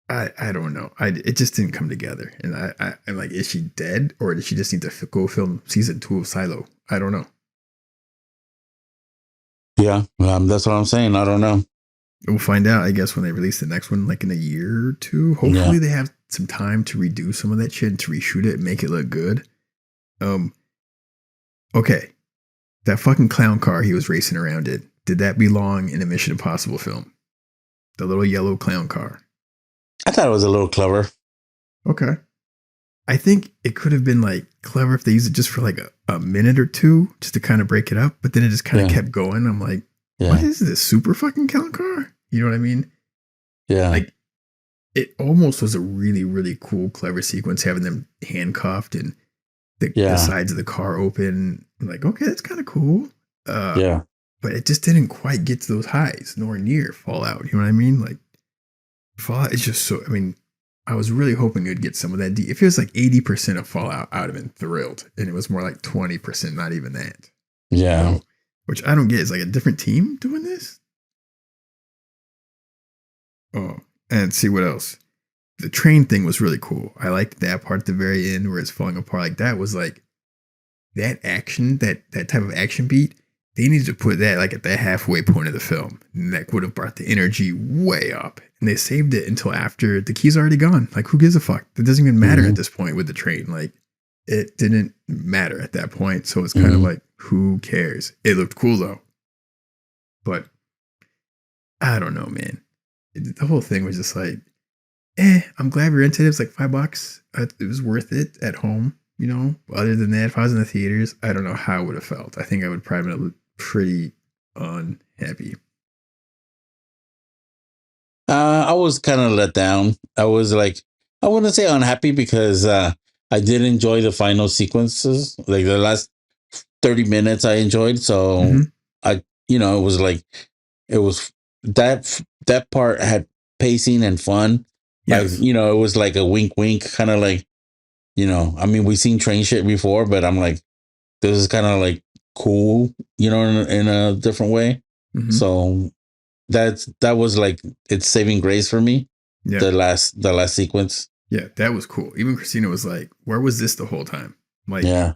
Speaker 1: I don't know. It just didn't come together. And I'm like, is she dead or did she just need to go film season 2 of Silo? I don't know.
Speaker 2: yeah, that's what I'm saying. I don't know.
Speaker 1: We'll find out, I guess, when they release the next one, like in a year or two.
Speaker 2: Yeah.
Speaker 1: Hopefully, they have some time to redo some of that shit and to reshoot it and make it look good. Um, okay, that fucking clown car he was racing around in, did that belong in a Mission Impossible film? The little yellow clown car.
Speaker 2: I thought it was a little clever.
Speaker 1: Okay, I think it could have been like clever if they used it just for like a minute or two, just to kind of break it up. But then it just kind of
Speaker 2: Yeah.
Speaker 1: kept going. I'm like, what
Speaker 2: Yeah.
Speaker 1: is this super fucking clown car? You know what I mean?
Speaker 2: Yeah.
Speaker 1: Like it almost was a really, really cool, clever sequence having them handcuffed and the
Speaker 2: Yeah.
Speaker 1: sides of the car open. I'm like, okay, that's kind of cool.
Speaker 2: Yeah.
Speaker 1: But it just didn't quite get to those highs, nor near Fallout. You know what I mean? Like Fallout is just so. I mean, I was really hoping it'd get some of that. If it was like 80% of Fallout, I'd have been thrilled, and it was more like 20%, not even that.
Speaker 2: Yeah.
Speaker 1: So, which I don't get. Is like a different team doing this? Oh, and see what else. The train thing was really cool. I liked that part at the very end where it's falling apart. Like that was like that action, that type of action beat. They needed to put that like at the halfway point of the film. And that would have brought the energy way up. And they saved it until after the key's already gone. Like who gives a fuck? It doesn't even matter at this point with the train. Like it didn't matter at that point. So it's kind of like who cares? It looked cool though. But I don't know, man. The whole thing was just like, I'm glad we rented it. It was like $5. It was worth it at home, you know. Other than that, if I was in the theaters, I don't know how I would have felt. I think I would probably been pretty unhappy.
Speaker 2: I was kind of let down. I was like, I wouldn't say unhappy because I did enjoy the final sequences, like the last 30 minutes I enjoyed. So
Speaker 1: Mm-hmm.
Speaker 2: it was like, it was that part had pacing and fun. Like,
Speaker 1: Yes.
Speaker 2: it was like a wink, wink, kind of like, I mean, we've seen train shit before, but I'm like, this is kind of like cool, in a different way.
Speaker 1: Mm-hmm.
Speaker 2: So that was like it's saving grace for me.
Speaker 1: Yeah.
Speaker 2: The last sequence.
Speaker 1: Yeah, that was cool. Even Christina was like, "Where was this the whole time?" Like,
Speaker 2: Yeah.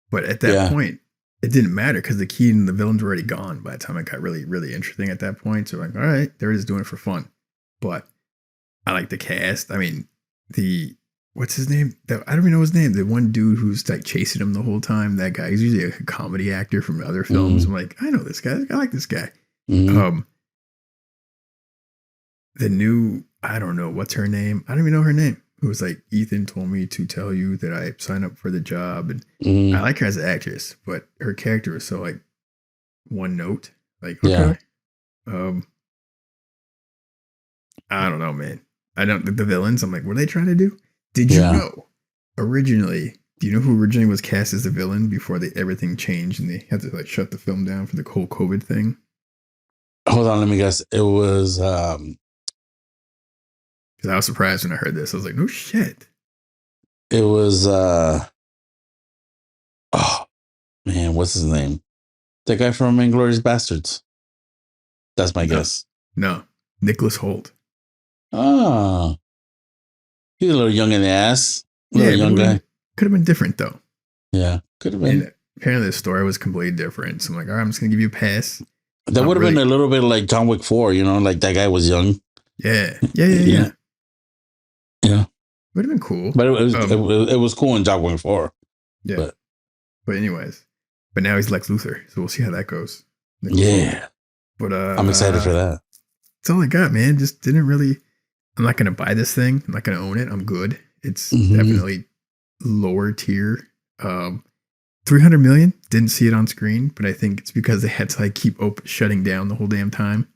Speaker 1: But at that point, it didn't matter because the key and the villains were already gone by the time it got really, really interesting at that point. So like, all right, they're just doing it for fun. But I like the cast. I mean, what's his name? I don't even know his name. The one dude who's like chasing him the whole time. That guy. He's usually a comedy actor from other films. I'm like, I know this guy. I like this guy. The new, I don't know what's her name. I don't even know her name. Who was like, Ethan told me to tell you that I signed up for the job, and I like her as an actress, but her character was so like one note. Like, okay, I don't know, man. I don't the villains. I'm like, what are they trying to do? Did you
Speaker 2: Yeah.
Speaker 1: know originally? Do you know who originally was cast as the villain before everything changed and they had to like shut the film down for the whole COVID thing?
Speaker 2: Hold on, let me guess. It was
Speaker 1: Because I was surprised when I heard this. I was like, no shit.
Speaker 2: it was oh man, what's his name? The guy from Inglourious Bastards. That's my
Speaker 1: No,
Speaker 2: guess.
Speaker 1: no, Nicholas Holt.
Speaker 2: Oh, he's a little young in the ass. Little
Speaker 1: Yeah, but
Speaker 2: young guy.
Speaker 1: could have been different though.
Speaker 2: Yeah, could have been.
Speaker 1: And apparently the story was completely different. So I'm like, all right, I'm just gonna give you a pass.
Speaker 2: That
Speaker 1: Not
Speaker 2: would have been
Speaker 1: really.
Speaker 2: a little bit like John Wick 4, like that guy was young.
Speaker 1: Yeah, yeah, yeah,
Speaker 2: Yeah.
Speaker 1: yeah.
Speaker 2: Yeah.
Speaker 1: Would have been cool.
Speaker 2: But it was cool in John Wick 4.
Speaker 1: Yeah. But anyways, but now he's Lex Luthor, so we'll see how that goes.
Speaker 2: Yeah.
Speaker 1: But
Speaker 2: I'm excited for that.
Speaker 1: That's all I got, man. Just didn't really. I'm not gonna buy this thing. I'm not gonna own it. I'm good. It's definitely lower tier. 300 million. Didn't see it on screen, but I think it's because they had to like keep shutting down the whole damn time.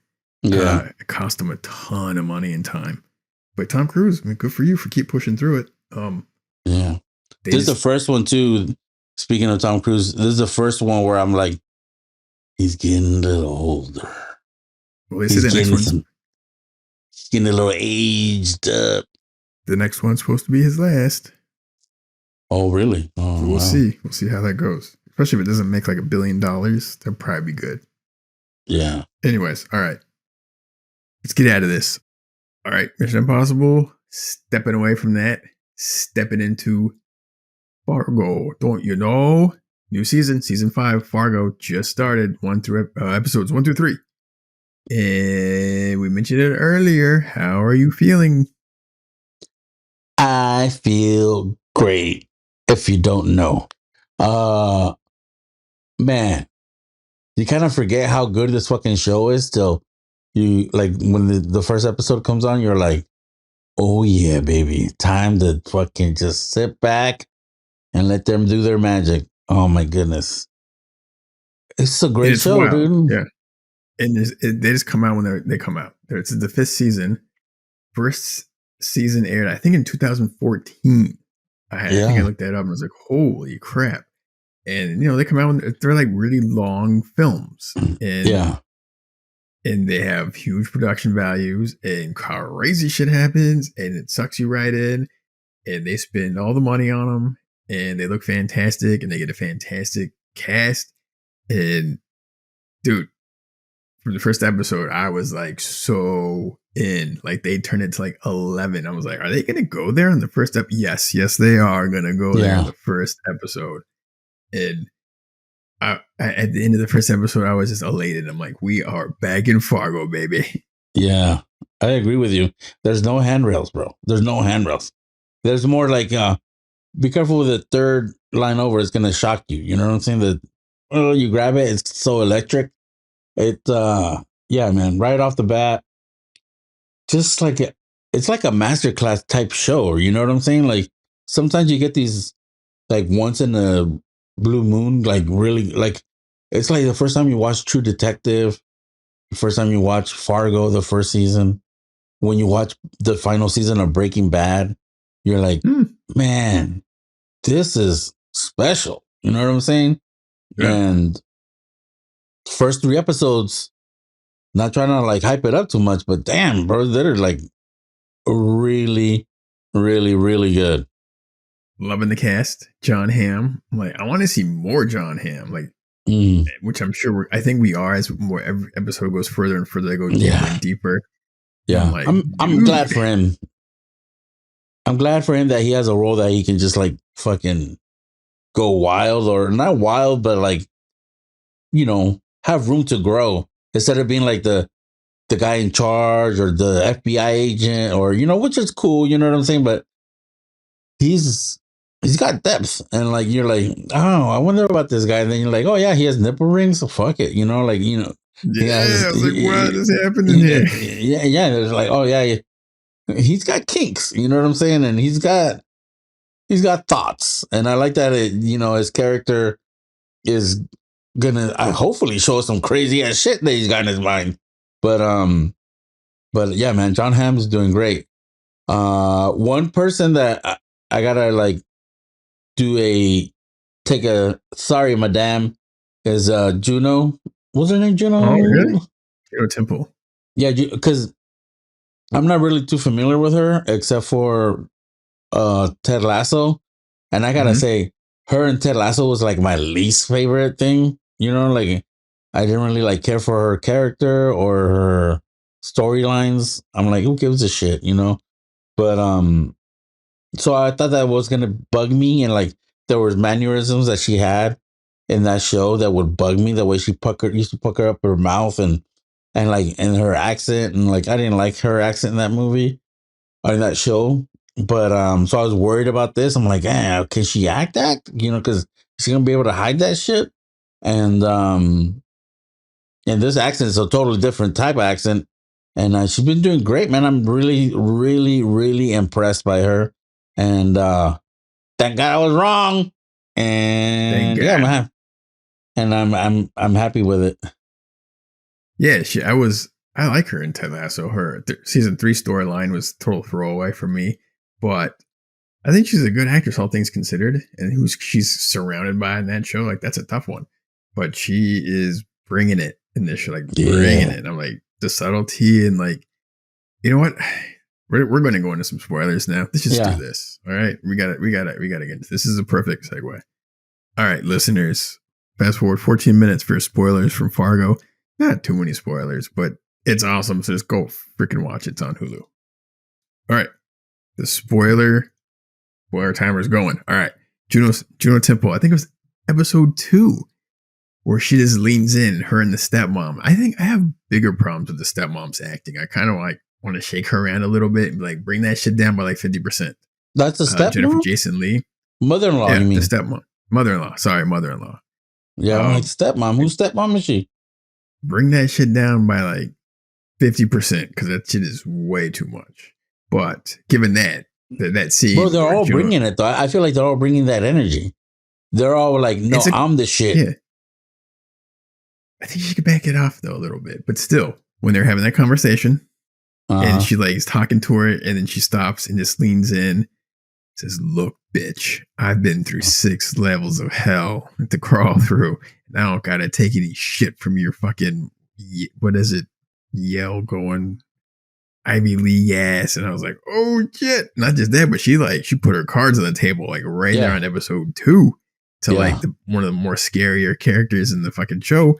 Speaker 2: Yeah.
Speaker 1: It cost them a ton of money and time. But Tom Cruise, I mean, good for you for keep pushing through it.
Speaker 2: Yeah. This is the first one too. Speaking of Tom Cruise, this is the first one where I'm like, he's getting a little older.
Speaker 1: Well, they say the next one's
Speaker 2: getting a little aged up.
Speaker 1: The next one's supposed to be his last.
Speaker 2: Oh, really? Oh,
Speaker 1: so we'll see. We'll see how that goes. Especially if it doesn't make like $1 billion, that'll probably be good.
Speaker 2: Yeah.
Speaker 1: Anyways, all right. Let's get out of this. All right, Mission Impossible. Stepping away from that, stepping into Fargo. Don't you know? New season 5. Fargo just started. Episodes 1 through 3. And we mentioned it earlier. How are you feeling?
Speaker 2: I feel great. If you don't know, man, you kind of forget how good this fucking show is till you like when the first episode comes on, you're like, oh yeah, baby, time to fucking just sit back and let them do their magic. Oh my goodness. It's a great show,
Speaker 1: wild.
Speaker 2: dude.
Speaker 1: Yeah. And they just come out when they come out. It's the 5th season. First season aired, I think, in 2014. I think I looked that up and I was like, holy crap. And, they come out when they're like really long films. And and they have huge production values and crazy shit happens and it sucks you right in. And they spend all the money on them and they look fantastic and they get a fantastic cast. And dude, from the first episode, I was like so in. Like they turned it to like 11. I was like, are they going to go there on the first episode? Yes, they are going to go there on the first episode. And at the end of the first episode, I was just elated. I'm like, we are back in Fargo, baby.
Speaker 2: Yeah, I agree with you. There's no handrails, bro. There's no handrails. There's more like, be careful with the third line over. It's going to shock you. You know what I'm saying? You grab it. It's so electric. Yeah, man, right off the bat, just like it's like a masterclass type show. You know what I'm saying? Like sometimes you get these like once in a blue moon, like really like it's like the first time you watch True Detective, the first time you watch Fargo, the first season, when you watch the final season of Breaking Bad, you're like, man, this is special. You know what I'm saying? Yeah. And first 3 episodes, not trying to like hype it up too much, but damn, bro, they're like really, really, really good.
Speaker 1: Loving the cast, John Hamm. I'm like, I want to see more John Hamm, like, which I'm sure I think we are as more every episode goes further and further. They go deeper and deeper.
Speaker 2: Yeah, I'm glad for him. I'm glad for him that he has a role that he can just like fucking go wild, or not wild, but like, have room to grow instead of being like the guy in charge or the FBI agent or, which is cool. You know what I'm saying? But he's got depth, and like, you're like, oh, I wonder about this guy. And then you're like, oh yeah, he has nipple rings. So fuck it. Like,
Speaker 1: yeah, I was like, what is happening here?
Speaker 2: Yeah. It's like, oh yeah, he's got kinks. You know what I'm saying? And he's got thoughts. And I like that, his character is gonna hopefully show some crazy ass shit that he's got in his mind. But But yeah, man, John Hamm is doing great. One person that I gotta like do a take a sorry, madame, is Juno. What's her name?
Speaker 1: Oh, really?
Speaker 2: Juno.
Speaker 1: Hero Temple.
Speaker 2: Yeah, because I'm not really too familiar with her except for Ted Lasso, and I gotta
Speaker 1: Hmm.
Speaker 2: say, her and Ted Lasso was like my least favorite thing. You know, like I didn't really like care for her character or her storylines. I'm like, who gives a shit, you know? But so I thought that was gonna bug me, and like there was mannerisms that she had in that show that would bug me. The way she used to pucker up her mouth and like in her accent, and like I didn't like her accent in that movie or in that show. But so I was worried about this. I'm like, can she act? You know, because she's gonna be able to hide that shit. And and this accent is a totally different type of accent. And she's been doing great, man. I'm really, really, really impressed by her. And thank God I was wrong.
Speaker 1: Thank
Speaker 2: And yeah,
Speaker 1: God.
Speaker 2: I'm happy with it.
Speaker 1: Yeah, I like her in Ted Lasso. Her season 3 storyline was total throwaway for me, but I think she's a good actress, all things considered. And who she's surrounded by in that show, like that's a tough one. But she is bringing it in this show, like bringing
Speaker 2: Yeah.
Speaker 1: it. I'm like the subtlety and like, you know what? We're going to go into some spoilers now. Let's just do
Speaker 2: Yeah.
Speaker 1: this. All right, we got to get into this. Is a perfect segue. All right, listeners, fast forward 14 minutes for spoilers from Fargo. Not too many spoilers, but it's awesome. So just go freaking watch it. It's on Hulu. All right, the spoiler timer is going. All right, Juno Temple. I think it was episode 2 where she just leans in, her and the stepmom. I think I have bigger problems with the stepmom's acting. I kind of like want to shake her around a little bit and like bring that shit down by like 50%.
Speaker 2: That's a
Speaker 1: Jennifer
Speaker 2: stepmom?
Speaker 1: Jason Leigh.
Speaker 2: Mother-in-law,
Speaker 1: Yeah,
Speaker 2: you
Speaker 1: the
Speaker 2: mean?
Speaker 1: stepmom. Mother-in-law. Sorry, mother-in-law.
Speaker 2: Yeah, I'm like, stepmom. Whose stepmom is she?
Speaker 1: Bring that shit down by like 50% because that shit is way too much. But given that
Speaker 2: Bro,
Speaker 1: scene
Speaker 2: they're
Speaker 1: where
Speaker 2: all
Speaker 1: Juno,
Speaker 2: bringing it, though. I feel like they're all bringing that energy. They're all like, no,
Speaker 1: it's a
Speaker 2: I'm the shit.
Speaker 1: yeah. I think she could back it off though a little bit, but still, when they're having that conversation and
Speaker 2: Uh-huh.
Speaker 1: she like is talking to her, and then she stops and just leans in, says, "Look, bitch, I've been through 6 levels of hell to crawl through, and I don't gotta take any shit from your fucking what is it, yell going Ivy League ass." And I was like, oh shit. Not just that, but she put her cards on the table like right there
Speaker 2: Yeah.
Speaker 1: on episode 2 to
Speaker 2: Yeah.
Speaker 1: like one of the more scarier characters in the fucking show.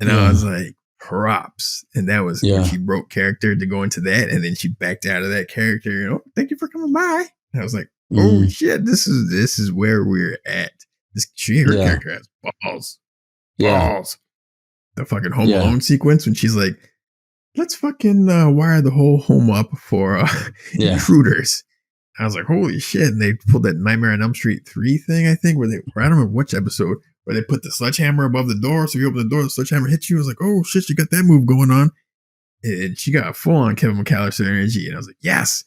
Speaker 1: And I was
Speaker 2: Yeah.
Speaker 1: like, props. And that was when
Speaker 2: Yeah.
Speaker 1: she broke character to go into that, and then she backed out of that character, thank you for coming by. And I was like, oh
Speaker 2: Mm.
Speaker 1: shit, this is where we're at. Her
Speaker 2: Yeah.
Speaker 1: character has balls.
Speaker 2: Yeah.
Speaker 1: Balls. The fucking Home
Speaker 2: Yeah.
Speaker 1: Alone sequence when she's like, let's fucking wire the whole home up for
Speaker 2: Yeah.
Speaker 1: intruders. I was like, holy shit. And they pulled that Nightmare on Elm Street 3 thing, I think, where I don't remember which episode, where they put the sledgehammer above the door. So you open the door, the sledgehammer hits you. I was like, oh shit, you got that move going on. And she got full on Kevin McAllister energy. And I was like, yes.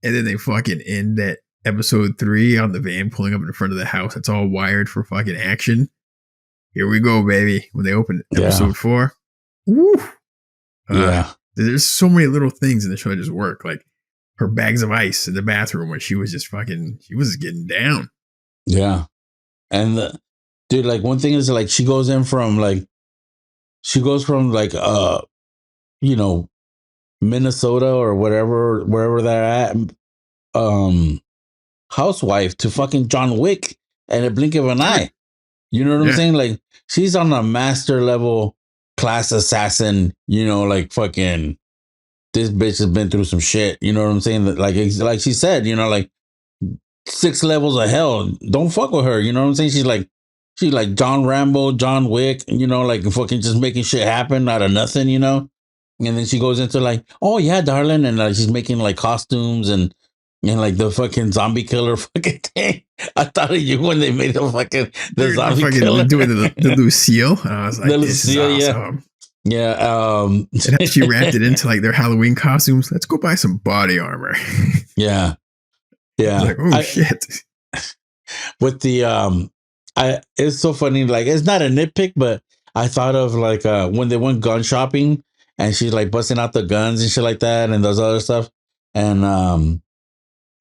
Speaker 1: And then they fucking end that episode 3 on the van pulling up in front of the house. It's all wired for fucking action. Here we go, baby. When they open
Speaker 2: Yeah.
Speaker 1: episode 4, woo.
Speaker 2: Yeah.
Speaker 1: There's so many little things in the show that just work. Like her bags of ice in the bathroom where she was just getting down.
Speaker 2: Yeah. And dude, like one thing is like she goes from you know, Minnesota or wherever they're at, housewife to fucking John Wick and a blink of an eye. You know what I'm
Speaker 1: Yeah.
Speaker 2: saying? Like she's on a master level class assassin, like fucking this bitch has been through some shit. You know what I'm saying? That like she said, like 6 levels of hell. Don't fuck with her. You know what I'm saying? She's like John Rambo, John Wick, like fucking just making shit happen out of nothing, And then she goes into like, oh yeah, darling, and she's making like costumes and like the fucking zombie killer fucking thing. I thought of you when they made the zombie killer
Speaker 1: doing the Lucille. And I was like, this is awesome.
Speaker 2: Yeah.
Speaker 1: And how she wrapped it into like their Halloween costumes. Let's go buy some body armor.
Speaker 2: Yeah. Yeah.
Speaker 1: Like, oh shit.
Speaker 2: With the it's so funny. Like, it's not a nitpick, but I thought of like when they went gun shopping and she's like busting out the guns and shit like that, and those other stuff, and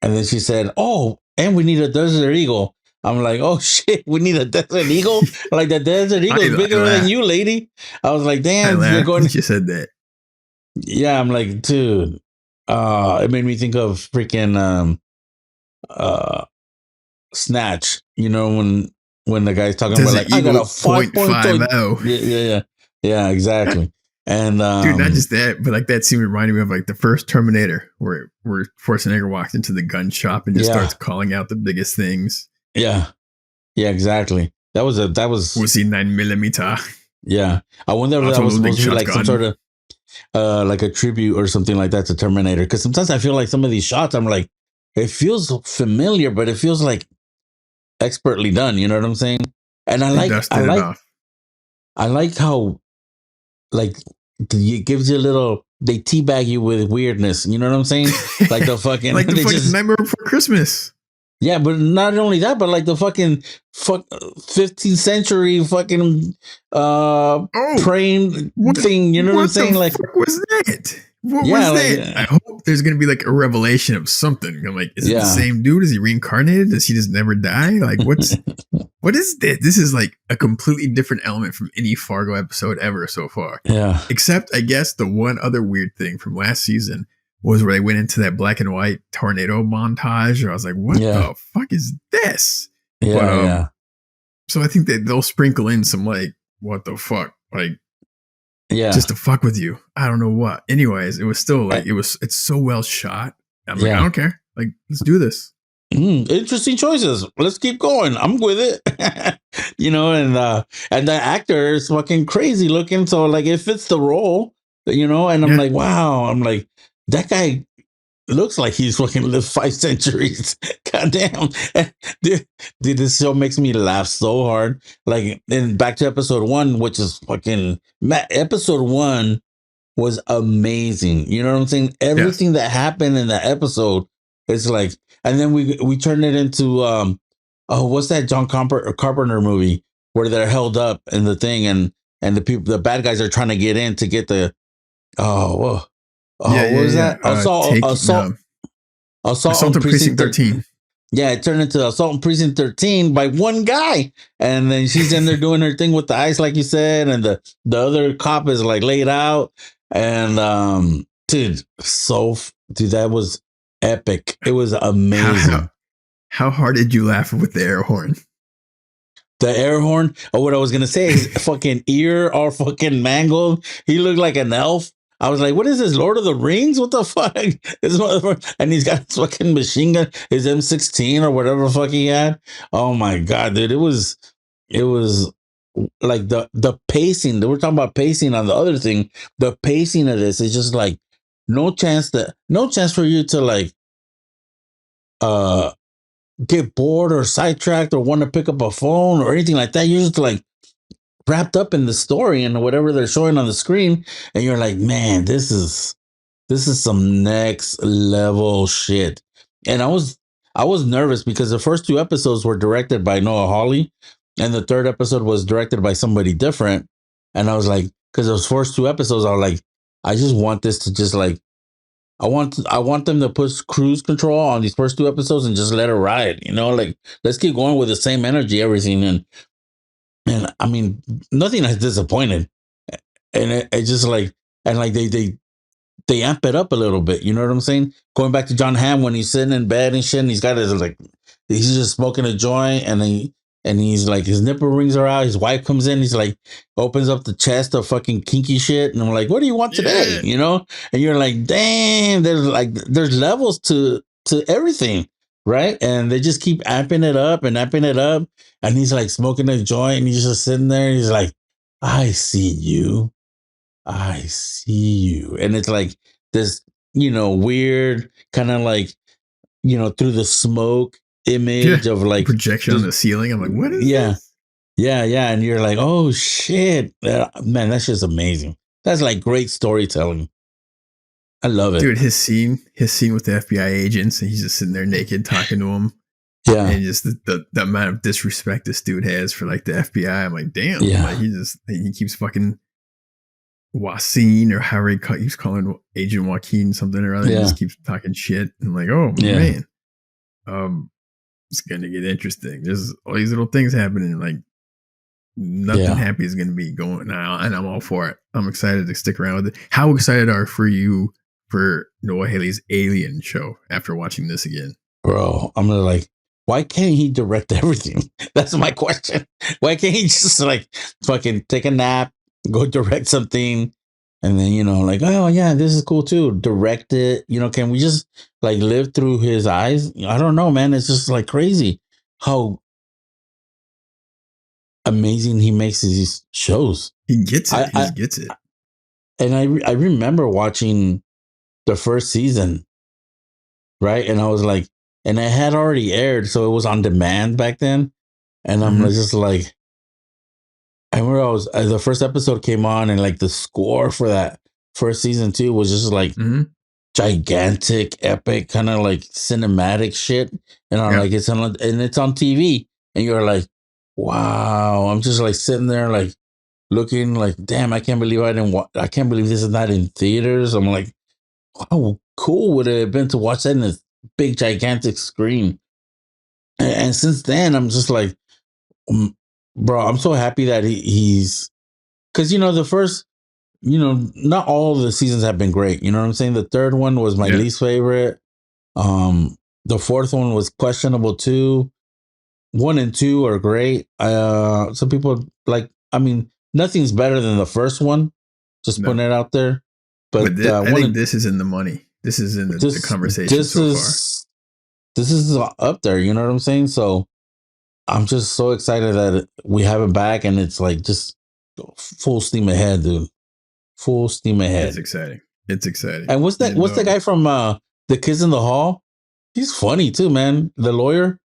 Speaker 2: then she said, "Oh, and we need a desert eagle." I'm like, "Oh shit, we need a desert eagle!" Like the desert eagle's
Speaker 1: I
Speaker 2: bigger than
Speaker 1: laughed.
Speaker 2: you, lady. I was like,
Speaker 1: I
Speaker 2: "Damn, you're
Speaker 1: laughed
Speaker 2: going."
Speaker 1: when she said that.
Speaker 2: Yeah, I'm like, dude. It made me think of freaking uh Snatch. You know when the guy's talking about
Speaker 1: Desert
Speaker 2: like, I got
Speaker 1: Eagle
Speaker 2: a 5.0.
Speaker 1: 0.50.
Speaker 2: Yeah, exactly. And
Speaker 1: Dude, not just that, but like that scene reminded me of like the first Terminator, where Schwarzenegger walks into the gun shop and just
Speaker 2: yeah,
Speaker 1: starts calling out the biggest things.
Speaker 2: yeah, yeah, exactly. That was
Speaker 1: Was he 9 millimeter?
Speaker 2: yeah. I wonder if that was
Speaker 1: Autoloading
Speaker 2: supposed to be like some
Speaker 1: shotgun.
Speaker 2: sort of like a tribute or something like that to Terminator. Because sometimes I feel like some of these shots, I'm like, it feels familiar, but it feels like expertly done. You know what I'm saying? And
Speaker 1: They dusted it off.
Speaker 2: I like how like it gives you a little. They teabag you with weirdness. You know what I'm saying? Like the fucking
Speaker 1: Like the
Speaker 2: they
Speaker 1: fucking
Speaker 2: just
Speaker 1: Nightmare Before Christmas.
Speaker 2: yeah, but not only that, but like the fucking 15th century fucking
Speaker 1: Oh,
Speaker 2: praying
Speaker 1: what
Speaker 2: thing. You know what I'm
Speaker 1: what the
Speaker 2: saying? Like
Speaker 1: fuck was that? What
Speaker 2: yeah,
Speaker 1: was
Speaker 2: like
Speaker 1: that? I hope there's gonna be like a revelation of something. I'm like, is it the
Speaker 2: yeah.
Speaker 1: same dude? Is he reincarnated? Does he just never die? Like, what is this? This is like a completely different element from any Fargo episode ever so far.
Speaker 2: Yeah.
Speaker 1: Except, I guess, the one other weird thing from last season was where they went into that black and white tornado montage. Or I was like, what
Speaker 2: Yeah.
Speaker 1: the fuck is this? But
Speaker 2: Yeah. Yeah.
Speaker 1: so I think that they'll sprinkle in some like, what the fuck? Like,
Speaker 2: Yeah.
Speaker 1: just to fuck with you. I don't know what. Anyways, it was still
Speaker 2: Uh,
Speaker 1: like, it's so well shot. I'm like, I
Speaker 2: yeah.
Speaker 1: don't care. Like, let's do this.
Speaker 2: Interesting choices. Let's keep going. I'm with it. You know, and the actor is fucking crazy looking. So like it fits the role, you know, and I'm
Speaker 1: Yeah.
Speaker 2: like, wow. I'm like, that guy looks like he's fucking lived 5 centuries. Goddamn. Dude, this show makes me laugh so hard. Like, and back to episode one, which is fucking episode one was amazing. You know what I'm saying?
Speaker 1: Yes.
Speaker 2: Everything that happened in that episode is like, and then we turned it into oh, what's that John Carpenter movie where they're held up in the thing and the bad guys are trying to get in to get the oh
Speaker 1: Yeah.
Speaker 2: what was that
Speaker 1: No.
Speaker 2: assault
Speaker 1: Assault
Speaker 2: on
Speaker 1: on Precinct
Speaker 2: precinct
Speaker 1: 13.
Speaker 2: yeah, it turned into assault on precinct 13 by one guy, and then she's in there doing her thing with the ice, like you said, and the other cop is like laid out, and dude, dude, that was epic. It was
Speaker 1: How,
Speaker 2: amazing.
Speaker 1: how, how hard did you laugh with the air horn?
Speaker 2: The air horn, or what I was gonna say, his fucking ear all fucking mangled. He looked like an elf. I was like, what is this, Lord of the Rings? What the fuck? This motherfucker, and he's got his fucking machine gun, his M16 or whatever the fuck he had. Oh my god, dude, it was like the pacing. We're talking about pacing on the other thing. The pacing of this is just like no chance for you to like uh get bored or sidetracked or want to pick up a phone or anything like that. You're just like wrapped up in the story and whatever they're showing on the screen, and you're like, man, this is some next level shit. And I was nervous because the first two episodes were directed by Noah Hawley, and the third episode was directed by somebody different. And I was like, because those first two episodes, I was like, I just want this to just like I want them to put cruise control on these first two episodes and just let it ride. You know, like let's keep going with the same energy, everything, and I mean nothing has disappointed, and it just like and like they amp it up a little bit. You know what I'm saying? Going back to John Hamm when he's sitting in bed and shit, and he's got his like he's just smoking a joint, and he's like his nipple rings are out. His wife comes in, he's like opens up the chest of fucking kinky shit, and I'm like, what do you want today?
Speaker 1: Yeah.
Speaker 2: You know? And you're like, damn, there's levels to everything. Right. And they just keep amping it up and amping it up. And he's like smoking a joint and he's just sitting there. And he's like, I see you. I see you. And it's like this, weird kind of like, through the smoke
Speaker 1: Yeah.
Speaker 2: image of like,
Speaker 1: Projection on
Speaker 2: just,
Speaker 1: the ceiling. I'm like, what is
Speaker 2: yeah,
Speaker 1: this?
Speaker 2: yeah, yeah. And you're like, oh shit. Man, that's just amazing. That's like great storytelling. I love it.
Speaker 1: Dude, his scene with the FBI agents, and he's just sitting there naked talking to him.
Speaker 2: Yeah.
Speaker 1: And just the amount of disrespect this dude has for like the FBI. I'm like, damn.
Speaker 2: Yeah.
Speaker 1: Like he keeps fucking Wasim or however he's calling Agent Joaquin something or other. He
Speaker 2: Yeah.
Speaker 1: just keeps talking shit. And like, oh
Speaker 2: Yeah.
Speaker 1: man, it's gonna get interesting. There's all these little things happening. Like nothing
Speaker 2: Yeah.
Speaker 1: happy is gonna be going on, and I'm all for it. I'm excited to stick around with it. How excited are for you for Noah Haley's Alien show after watching this again?
Speaker 2: Bro, I'm like, why can't he direct everything? That's my question. Why can't he just like fucking take a nap, go direct something, and then, like, oh yeah, this is cool too. Direct it. Can we just like live through his eyes? I don't know, man. It's just like crazy how amazing he makes these shows.
Speaker 1: He gets it.
Speaker 2: I,
Speaker 1: He
Speaker 2: I
Speaker 1: just gets it.
Speaker 2: and I remember watching the first season, right? And I was like, and it had already aired, so it was on demand back then. And I'm
Speaker 1: Mhm.
Speaker 2: just like, I remember the first episode came on, and like the score for that first season too was just like
Speaker 1: Mhm.
Speaker 2: gigantic, epic, kind of like cinematic shit. And I'm
Speaker 1: Yeah.
Speaker 2: like, it's on TV, and you're like, wow. I'm just like sitting there, like looking, like, damn, I can't believe I can't believe this is not in theaters. I'm like, how cool would it have been to watch that in a big, gigantic screen? And since then, I'm just like, mm, bro, I'm so happy that he's because the first, not all of the seasons have been great. You know what I'm saying? The third one was my
Speaker 1: Yeah.
Speaker 2: least favorite. The fourth one was questionable too. 1 and 2 are great. Some people like. I mean, nothing's better than the first one. Just
Speaker 1: No.
Speaker 2: putting it out there.
Speaker 1: But
Speaker 2: But
Speaker 1: I think this is in the money. This is in the
Speaker 2: this
Speaker 1: conversation
Speaker 2: this
Speaker 1: so far.
Speaker 2: is up there. You know what I'm saying? So I'm just so excited that we have it back, and it's like just full steam ahead, dude. Full steam
Speaker 1: It's
Speaker 2: ahead.
Speaker 1: exciting. It's exciting.
Speaker 2: And
Speaker 1: And
Speaker 2: what's the guy from The Kids in the Hall? He's funny too, man. The lawyer,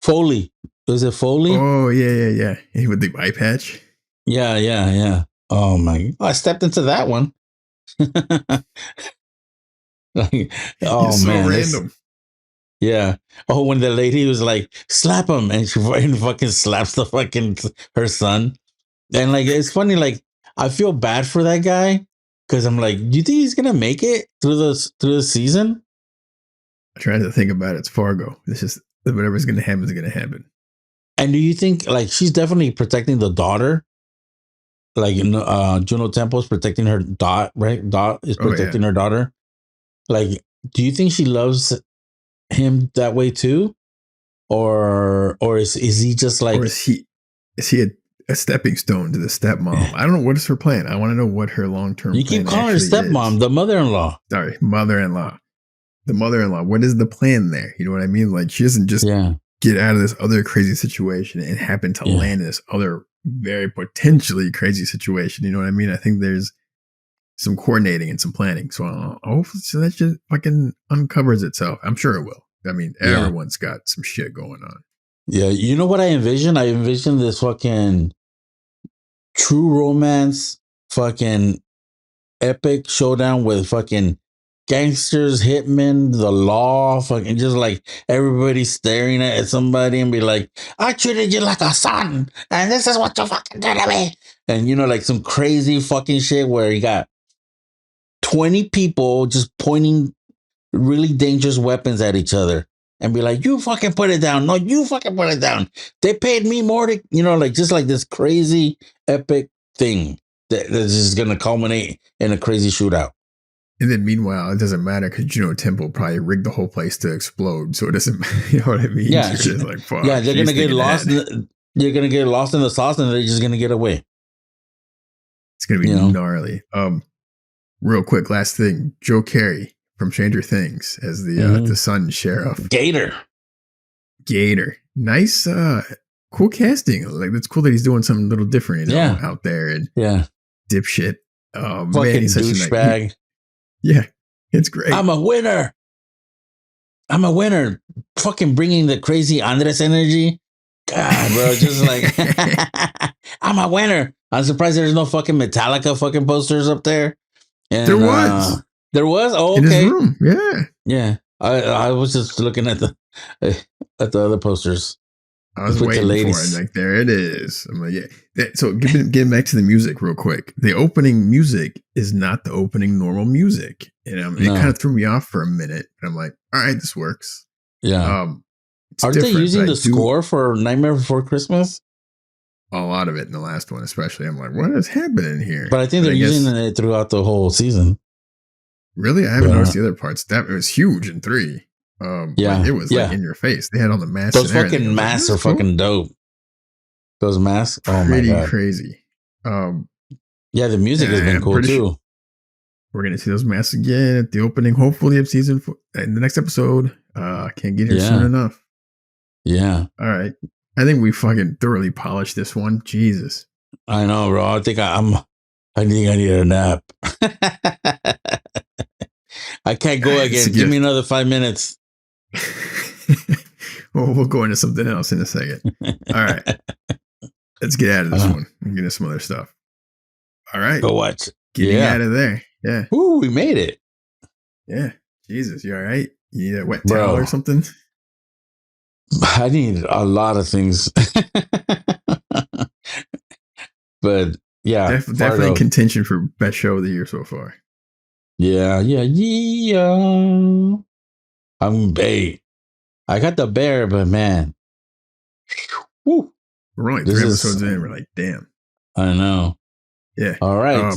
Speaker 2: Foley. Is it Foley?
Speaker 1: oh yeah. With the eye patch.
Speaker 2: Yeah, yeah, yeah. Oh my! I stepped into that one. Like,
Speaker 1: You're
Speaker 2: oh
Speaker 1: so
Speaker 2: man, this.
Speaker 1: random.
Speaker 2: Yeah. Oh, when the lady was like, "Slap him," and she fucking slaps the fucking her son. And like, it's funny. Like, I feel bad for that guy because I'm like, do you think he's gonna make it through the season?
Speaker 1: I'm trying to think about it. It's Fargo. This is whatever's gonna happen is gonna happen.
Speaker 2: And do you think like she's definitely protecting the daughter? Like, Juno Temple's protecting her dot, right? Dot is
Speaker 1: Oh yeah.
Speaker 2: protecting her daughter. Like, do you think she loves him that way too, or is he just
Speaker 1: Or
Speaker 2: like?
Speaker 1: is he a stepping stone to the stepmom? I don't know what is her plan. I want to know what her long term
Speaker 2: You keep
Speaker 1: plan
Speaker 2: calling her
Speaker 1: actually is.
Speaker 2: stepmom, the mother-in-law.
Speaker 1: Sorry, mother-in-law. The mother-in-law. What is the plan there? You know what I mean? Like she doesn't just
Speaker 2: Yeah,
Speaker 1: get out of this other crazy situation and happen to
Speaker 2: yeah,
Speaker 1: land in this other very potentially crazy situation. You know what I mean? I think there's some coordinating and some planning. So hopefully so that just fucking uncovers itself. I'm sure it will. I mean,
Speaker 2: yeah,
Speaker 1: everyone's got some shit going on.
Speaker 2: yeah. You know what I envision? I envision this fucking true romance, fucking epic showdown with fucking gangsters, hitmen, the law, fucking just like everybody staring at somebody and be like, I treated you like a son, and this is what you fucking did to me. And like some crazy fucking shit where you got 20 people just pointing really dangerous weapons at each other and be like, you fucking put it down. No, you fucking put it down. They paid me more to, like just like this crazy epic thing that's just gonna culminate in a crazy shootout.
Speaker 1: And then meanwhile, it doesn't matter because Temple probably rigged the whole place to explode. So it doesn't, you know what I mean?
Speaker 2: Yeah,
Speaker 1: You're just like,
Speaker 2: yeah,
Speaker 1: fuck,
Speaker 2: they're
Speaker 1: she's
Speaker 2: gonna get
Speaker 1: thinking
Speaker 2: lost.
Speaker 1: ahead.
Speaker 2: They're gonna get lost in the sauce, and they're just gonna get away.
Speaker 1: It's gonna be
Speaker 2: You know?
Speaker 1: gnarly. Real quick, last thing: Joe Carey from Stranger Things as the son sheriff.
Speaker 2: Gator.
Speaker 1: Gator, nice, cool casting. Like it's cool that he's doing something a little different,
Speaker 2: Yeah,
Speaker 1: out there and
Speaker 2: yeah.
Speaker 1: dipshit. Oh man,
Speaker 2: Fucking
Speaker 1: he's such a
Speaker 2: douchebag.
Speaker 1: yeah, it's great.
Speaker 2: I'm a winner. I'm a winner. Fucking bringing the crazy Andres energy. God, bro, just like I'm a winner. I'm surprised there's no fucking Metallica fucking posters up there. And
Speaker 1: There was
Speaker 2: there was. Oh,
Speaker 1: in his
Speaker 2: okay.
Speaker 1: room. Yeah,
Speaker 2: Yeah, I was just looking at the other posters.
Speaker 1: I was
Speaker 2: with the
Speaker 1: waiting for it.
Speaker 2: ladies.
Speaker 1: Like, there it is. I'm like, yeah. So getting back to the music real quick. The opening music is not the opening normal music. And it kind
Speaker 2: No,
Speaker 1: of threw me off for a minute. And I'm like, all right, this works.
Speaker 2: yeah.
Speaker 1: Um, it's
Speaker 2: Aren't they
Speaker 1: different, but
Speaker 2: using
Speaker 1: I
Speaker 2: the
Speaker 1: do
Speaker 2: score for Nightmare Before Christmas?
Speaker 1: a lot of it in the last one, especially. I'm like, what is happening here?
Speaker 2: But I think
Speaker 1: But
Speaker 2: they're
Speaker 1: I
Speaker 2: using
Speaker 1: guess
Speaker 2: it throughout the whole season.
Speaker 1: really, I haven't
Speaker 2: But
Speaker 1: noticed the other parts. That it was huge in 3. Like
Speaker 2: yeah,
Speaker 1: it was like
Speaker 2: yeah.
Speaker 1: in your face. They had all the masks
Speaker 2: Those
Speaker 1: and everything.
Speaker 2: fucking
Speaker 1: I'm like,
Speaker 2: masks
Speaker 1: this is
Speaker 2: are
Speaker 1: cool.
Speaker 2: fucking dope. Those masks. Oh my
Speaker 1: Pretty
Speaker 2: god.
Speaker 1: crazy. Um,
Speaker 2: Yeah, the music has been
Speaker 1: I'm
Speaker 2: cool
Speaker 1: pretty sure
Speaker 2: too.
Speaker 1: we're gonna see those masks again at the opening, hopefully, of season 4 in the next episode. Can't get here soon
Speaker 2: Yeah,
Speaker 1: enough.
Speaker 2: yeah.
Speaker 1: All right. I think we fucking thoroughly polished this one. Jesus.
Speaker 2: I know, bro. I think I think I need a nap. I can't go
Speaker 1: It's a
Speaker 2: again. Give me
Speaker 1: gift.
Speaker 2: another 5 minutes.
Speaker 1: Well, we'll go into something else in a second. All right. Let's get out of this one and get into some other stuff. All right.
Speaker 2: Go watch.
Speaker 1: Getting
Speaker 2: Yeah.
Speaker 1: out of there. Yeah.
Speaker 2: Ooh, we made it,
Speaker 1: Yeah. Jesus. You all right? You need a wet towel
Speaker 2: bro.
Speaker 1: or something?
Speaker 2: I need a lot of things, but yeah,
Speaker 1: Definitely in
Speaker 2: Fargo.
Speaker 1: contention for best show of the year so far.
Speaker 2: Yeah, yeah, yeah. Hey, I got the bear, but man, woo,
Speaker 1: We're only
Speaker 2: this
Speaker 1: 3
Speaker 2: is.
Speaker 1: episodes in. We're like, damn.
Speaker 2: I know.
Speaker 1: Yeah.
Speaker 2: All right.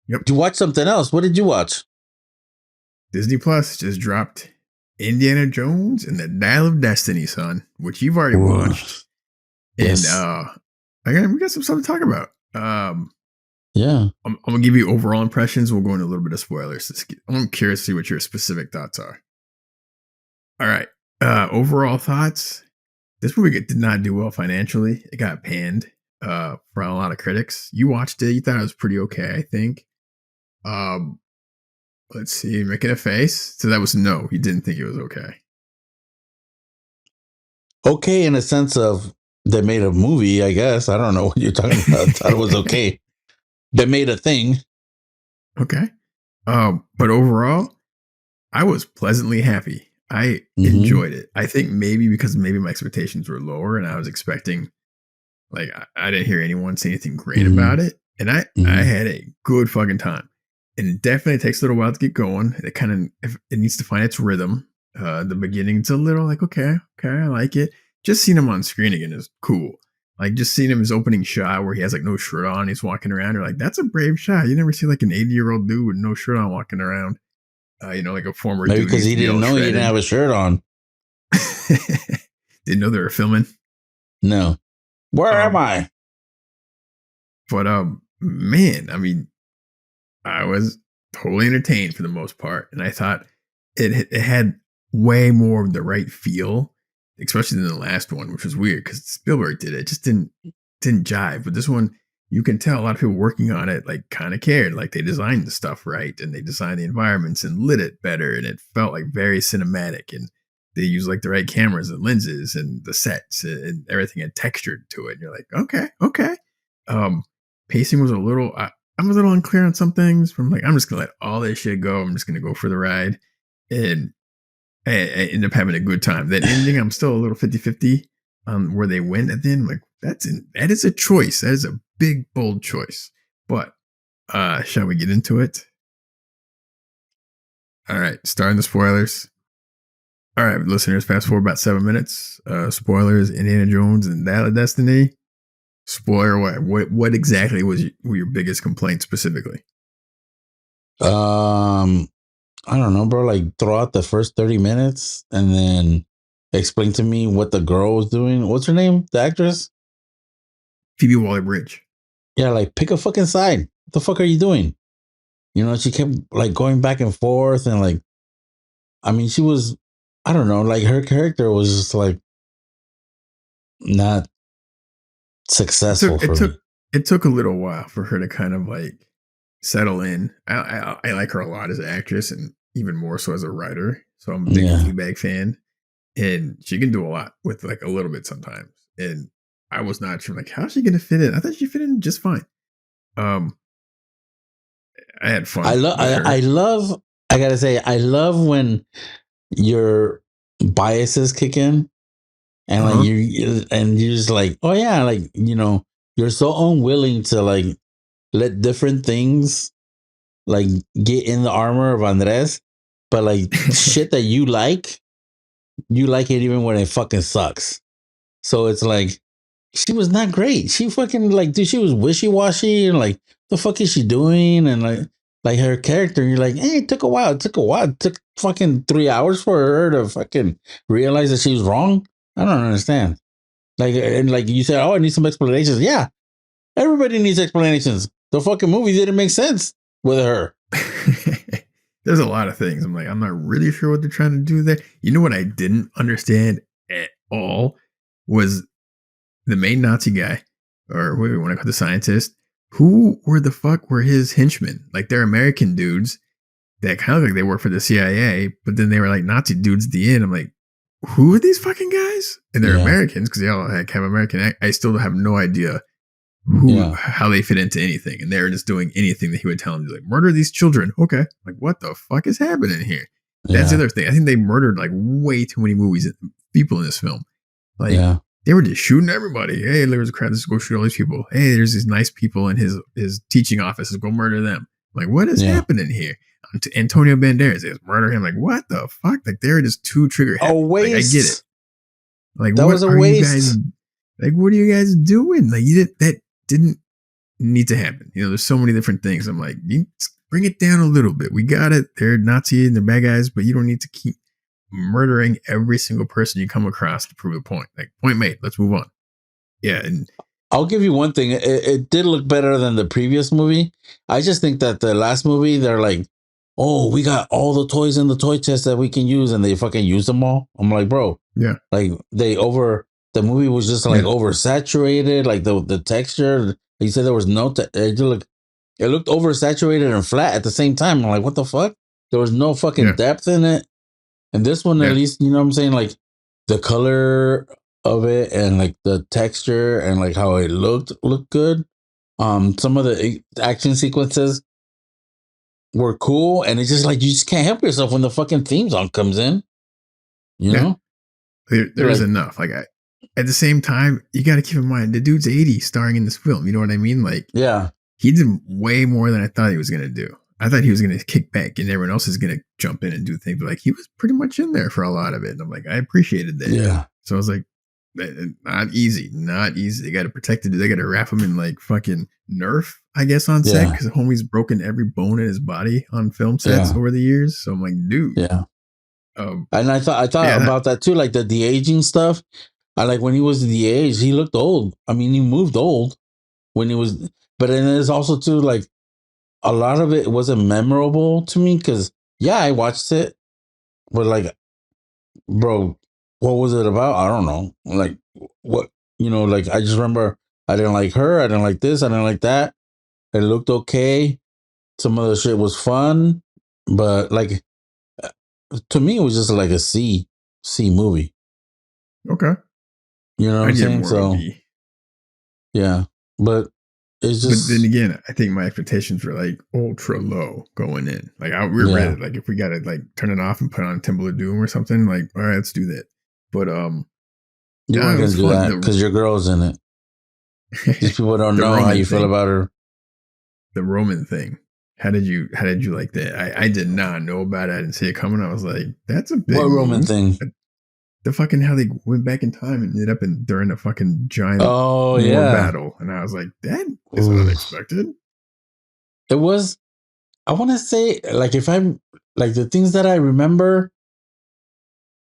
Speaker 1: Yep.
Speaker 2: You watch something else? What did you watch?
Speaker 1: Disney Plus just dropped Indiana Jones and the Dial of Destiny, son, which you've already watched.
Speaker 2: Yes.
Speaker 1: And we got some stuff to talk about.
Speaker 2: Yeah.
Speaker 1: I'm gonna give you overall impressions. We'll go into a little bit of spoilers. I'm curious to see what your specific thoughts are. All right. Overall thoughts. This movie did not do well financially. It got panned from a lot of critics. You watched it. You thought it was pretty okay, I think. Let's see. Making a face. So that was no. He didn't think it was okay.
Speaker 2: Okay, in a sense of they made a movie, I guess. I don't know what you're talking about. I thought it was okay. They made a thing.
Speaker 1: Okay. But overall, I was pleasantly happy. I enjoyed it. I think maybe because maybe my expectations were lower and I was expecting, like, I didn't hear anyone say anything great about it. And I had a good fucking time. And it definitely takes a little while to get going. It needs to find its rhythm. The beginning, it's a little like, okay, I like it. Just seeing him on screen again is cool. Like, just seeing him his opening shot where he has like no shirt on, he's walking around. You're like, that's a brave shot. You never see like an 80-year-old dude with no shirt on walking around. Like a former
Speaker 2: Maybe
Speaker 1: dude.
Speaker 2: because he didn't know he didn't have a shirt on.
Speaker 1: Didn't know they were filming.
Speaker 2: No. Where am I?
Speaker 1: But man, I mean, I was totally entertained for the most part, and I thought it had way more of the right feel, especially than the last one, which was weird because Spielberg did it. It just didn't jive. But this one, you can tell a lot of people working on it like kind of cared. Like they designed the stuff right, and they designed the environments and lit it better, and it felt like very cinematic. And they used like the right cameras and lenses and the sets and everything had textured to it. And you're like, okay. Pacing was a little. I'm a little unclear on some things. From like, I'm just gonna let all this shit go. I'm just gonna go for the ride, and I end up having a good time. That ending, I'm still a little 50-50 on where they went at the end. I'm like, that is a choice. That is a big, bold choice. But shall we get into it? All right, starting the spoilers. All right, listeners, fast forward about 7 minutes. Spoilers: Indiana Jones and Dial of Destiny. Spoiler: what exactly were your biggest complaint specifically?
Speaker 2: I don't know, bro. Like throw out the first 30 minutes and then explain to me what the girl was doing. What's her name? The actress?
Speaker 1: Phoebe Waller-Bridge.
Speaker 2: Yeah, like pick a fucking side. What the fuck are you doing? You know, she kept like going back and forth and like, I mean, she was, I don't know, like her character was just like not successful for me.
Speaker 1: It took a little while for her to kind of like settle in. I like her a lot as an actress and even more so as a writer. So I'm a big Fleabag fan, and she can do a lot with like a little bit sometimes. And I was not sure like how's she going to fit in. I thought she fit in just fine. I had fun.
Speaker 2: I love. I gotta say, I love when your biases kick in. and like
Speaker 1: Uh-huh.
Speaker 2: you're just like, oh yeah, like you're so unwilling to like let different things like get in the armor of Andres, but like shit that you like it even when it fucking sucks. So it's like she was not great. She fucking like, dude, she was wishy washy and like, the fuck is she doing? And like her character, you're like, hey, it took a while. It took a while. It took fucking 3 hours for her to fucking realize that she was wrong. I don't understand. Like, and like you said, oh, I need some explanations. Yeah, everybody needs explanations. The fucking movie didn't make sense with her.
Speaker 1: There's a lot of things. I'm like, I'm not really sure what they're trying to do there. You know what I didn't understand at all was the main Nazi guy, or what do you want to call the scientist. Who were the fuck were his henchmen? Like they're American dudes that kind of like they work for the CIA, but then they were like Nazi dudes at the end. I'm like, who are these fucking guys? And they're
Speaker 2: Yeah,
Speaker 1: Americans because they all like, have American. I still have no idea who
Speaker 2: yeah,
Speaker 1: how they fit into anything, and they're just doing anything that he would tell them to, like murder these children. Okay, like what the fuck is happening here? That's the
Speaker 2: yeah,
Speaker 1: other thing. I think they murdered like way too many people in this film. Like
Speaker 2: yeah,
Speaker 1: they were just shooting everybody. Hey, there was a crowd. Let's go shoot all these people. Hey, there's these nice people in his teaching office. Let's go murder them. Like what is
Speaker 2: yeah.
Speaker 1: happening here? Antonio Banderas is murder him. Like what the fuck? Like they're just too trigger
Speaker 2: A
Speaker 1: happy. Like I get it.
Speaker 2: waste.
Speaker 1: Like
Speaker 2: That
Speaker 1: what
Speaker 2: was a
Speaker 1: are you guys?
Speaker 2: waste.
Speaker 1: Like what are you guys doing? Like you did that didn't need to happen. You know, there's so many different things. I'm like, you bring it down a little bit. We got it. They're Nazi and they're bad guys, but you don't need to keep murdering every single person you come across to prove a point. Like, point made. Let's move on. Yeah, and
Speaker 2: I'll give you one thing. It did look better than the previous movie. I just think that the last movie, they're like, oh, we got all the toys in the toy chest that we can use, and they fucking use them all. I'm like, bro,
Speaker 1: yeah,
Speaker 2: like the movie was just like
Speaker 1: yeah,
Speaker 2: oversaturated, like the texture. You said there was it looked oversaturated and flat at the same time. I'm like, what the fuck? There was no fucking
Speaker 1: yeah,
Speaker 2: depth in it. And this one, at
Speaker 1: yeah,
Speaker 2: least, you know what I'm saying? Like the color of it and like the texture and like how it looked good. Some of the action sequences were cool, and it's just like you just can't help yourself when the fucking theme song comes in. You
Speaker 1: yeah.
Speaker 2: know,
Speaker 1: There
Speaker 2: you're
Speaker 1: is
Speaker 2: like,
Speaker 1: enough. At the same time, you got to keep in mind the dude's 80 starring in this film. You know what I mean? Like,
Speaker 2: yeah,
Speaker 1: he did way more than I thought he was going to do. I thought he was going to kick back and everyone else is going to jump in and do things. But like, he was pretty much in there for a lot of it. And I'm like, I appreciated that.
Speaker 2: yeah,
Speaker 1: So I was like, not easy, not easy. They got to protect it. They got to wrap him in like fucking Nerf, I guess, on set
Speaker 2: yeah,
Speaker 1: because the homie's broken every bone in his body on film sets
Speaker 2: yeah,
Speaker 1: over the years. So I'm like, dude,
Speaker 2: yeah.
Speaker 1: um,
Speaker 2: And I thought
Speaker 1: yeah,
Speaker 2: about that too, like the de aging stuff. I like when he was the age, he looked old. I mean, he moved old when he was, but then there's also too like a lot of it wasn't memorable to me because yeah, I watched it, but like, bro, what was it about? I don't know. Like, what like I just remember I didn't like her, I didn't like this, I didn't like that. It looked okay. Some of the shit was fun, but like to me, it was just like a C movie.
Speaker 1: okay.
Speaker 2: You know what
Speaker 1: I
Speaker 2: I'm
Speaker 1: get
Speaker 2: saying?
Speaker 1: more of a
Speaker 2: So
Speaker 1: B.
Speaker 2: yeah, but it's
Speaker 1: But then
Speaker 2: just
Speaker 1: again, I think my expectations were like ultra low going in. Like we were
Speaker 2: yeah.
Speaker 1: ready. Like if we got to like turn it off and put on Temple of Doom or something, like all right, let's do that. But
Speaker 2: You
Speaker 1: no,
Speaker 2: weren't
Speaker 1: it
Speaker 2: gonna
Speaker 1: was
Speaker 2: do
Speaker 1: fun.
Speaker 2: that because your girl's in it. These people don't
Speaker 1: The
Speaker 2: know how
Speaker 1: Roman
Speaker 2: you feel
Speaker 1: thing,
Speaker 2: about her.
Speaker 1: the Roman thing. How did you like that? I did not know about it. I didn't see it coming. I was like, that's a
Speaker 2: What
Speaker 1: big
Speaker 2: Roman
Speaker 1: move.
Speaker 2: thing?
Speaker 1: The fucking how they went back in time and ended up during a fucking giant
Speaker 2: Oh
Speaker 1: war
Speaker 2: yeah.
Speaker 1: battle, and I was like, that is
Speaker 2: Oof.
Speaker 1: unexpected.
Speaker 2: It was. I want to say like if I'm like the things that I remember,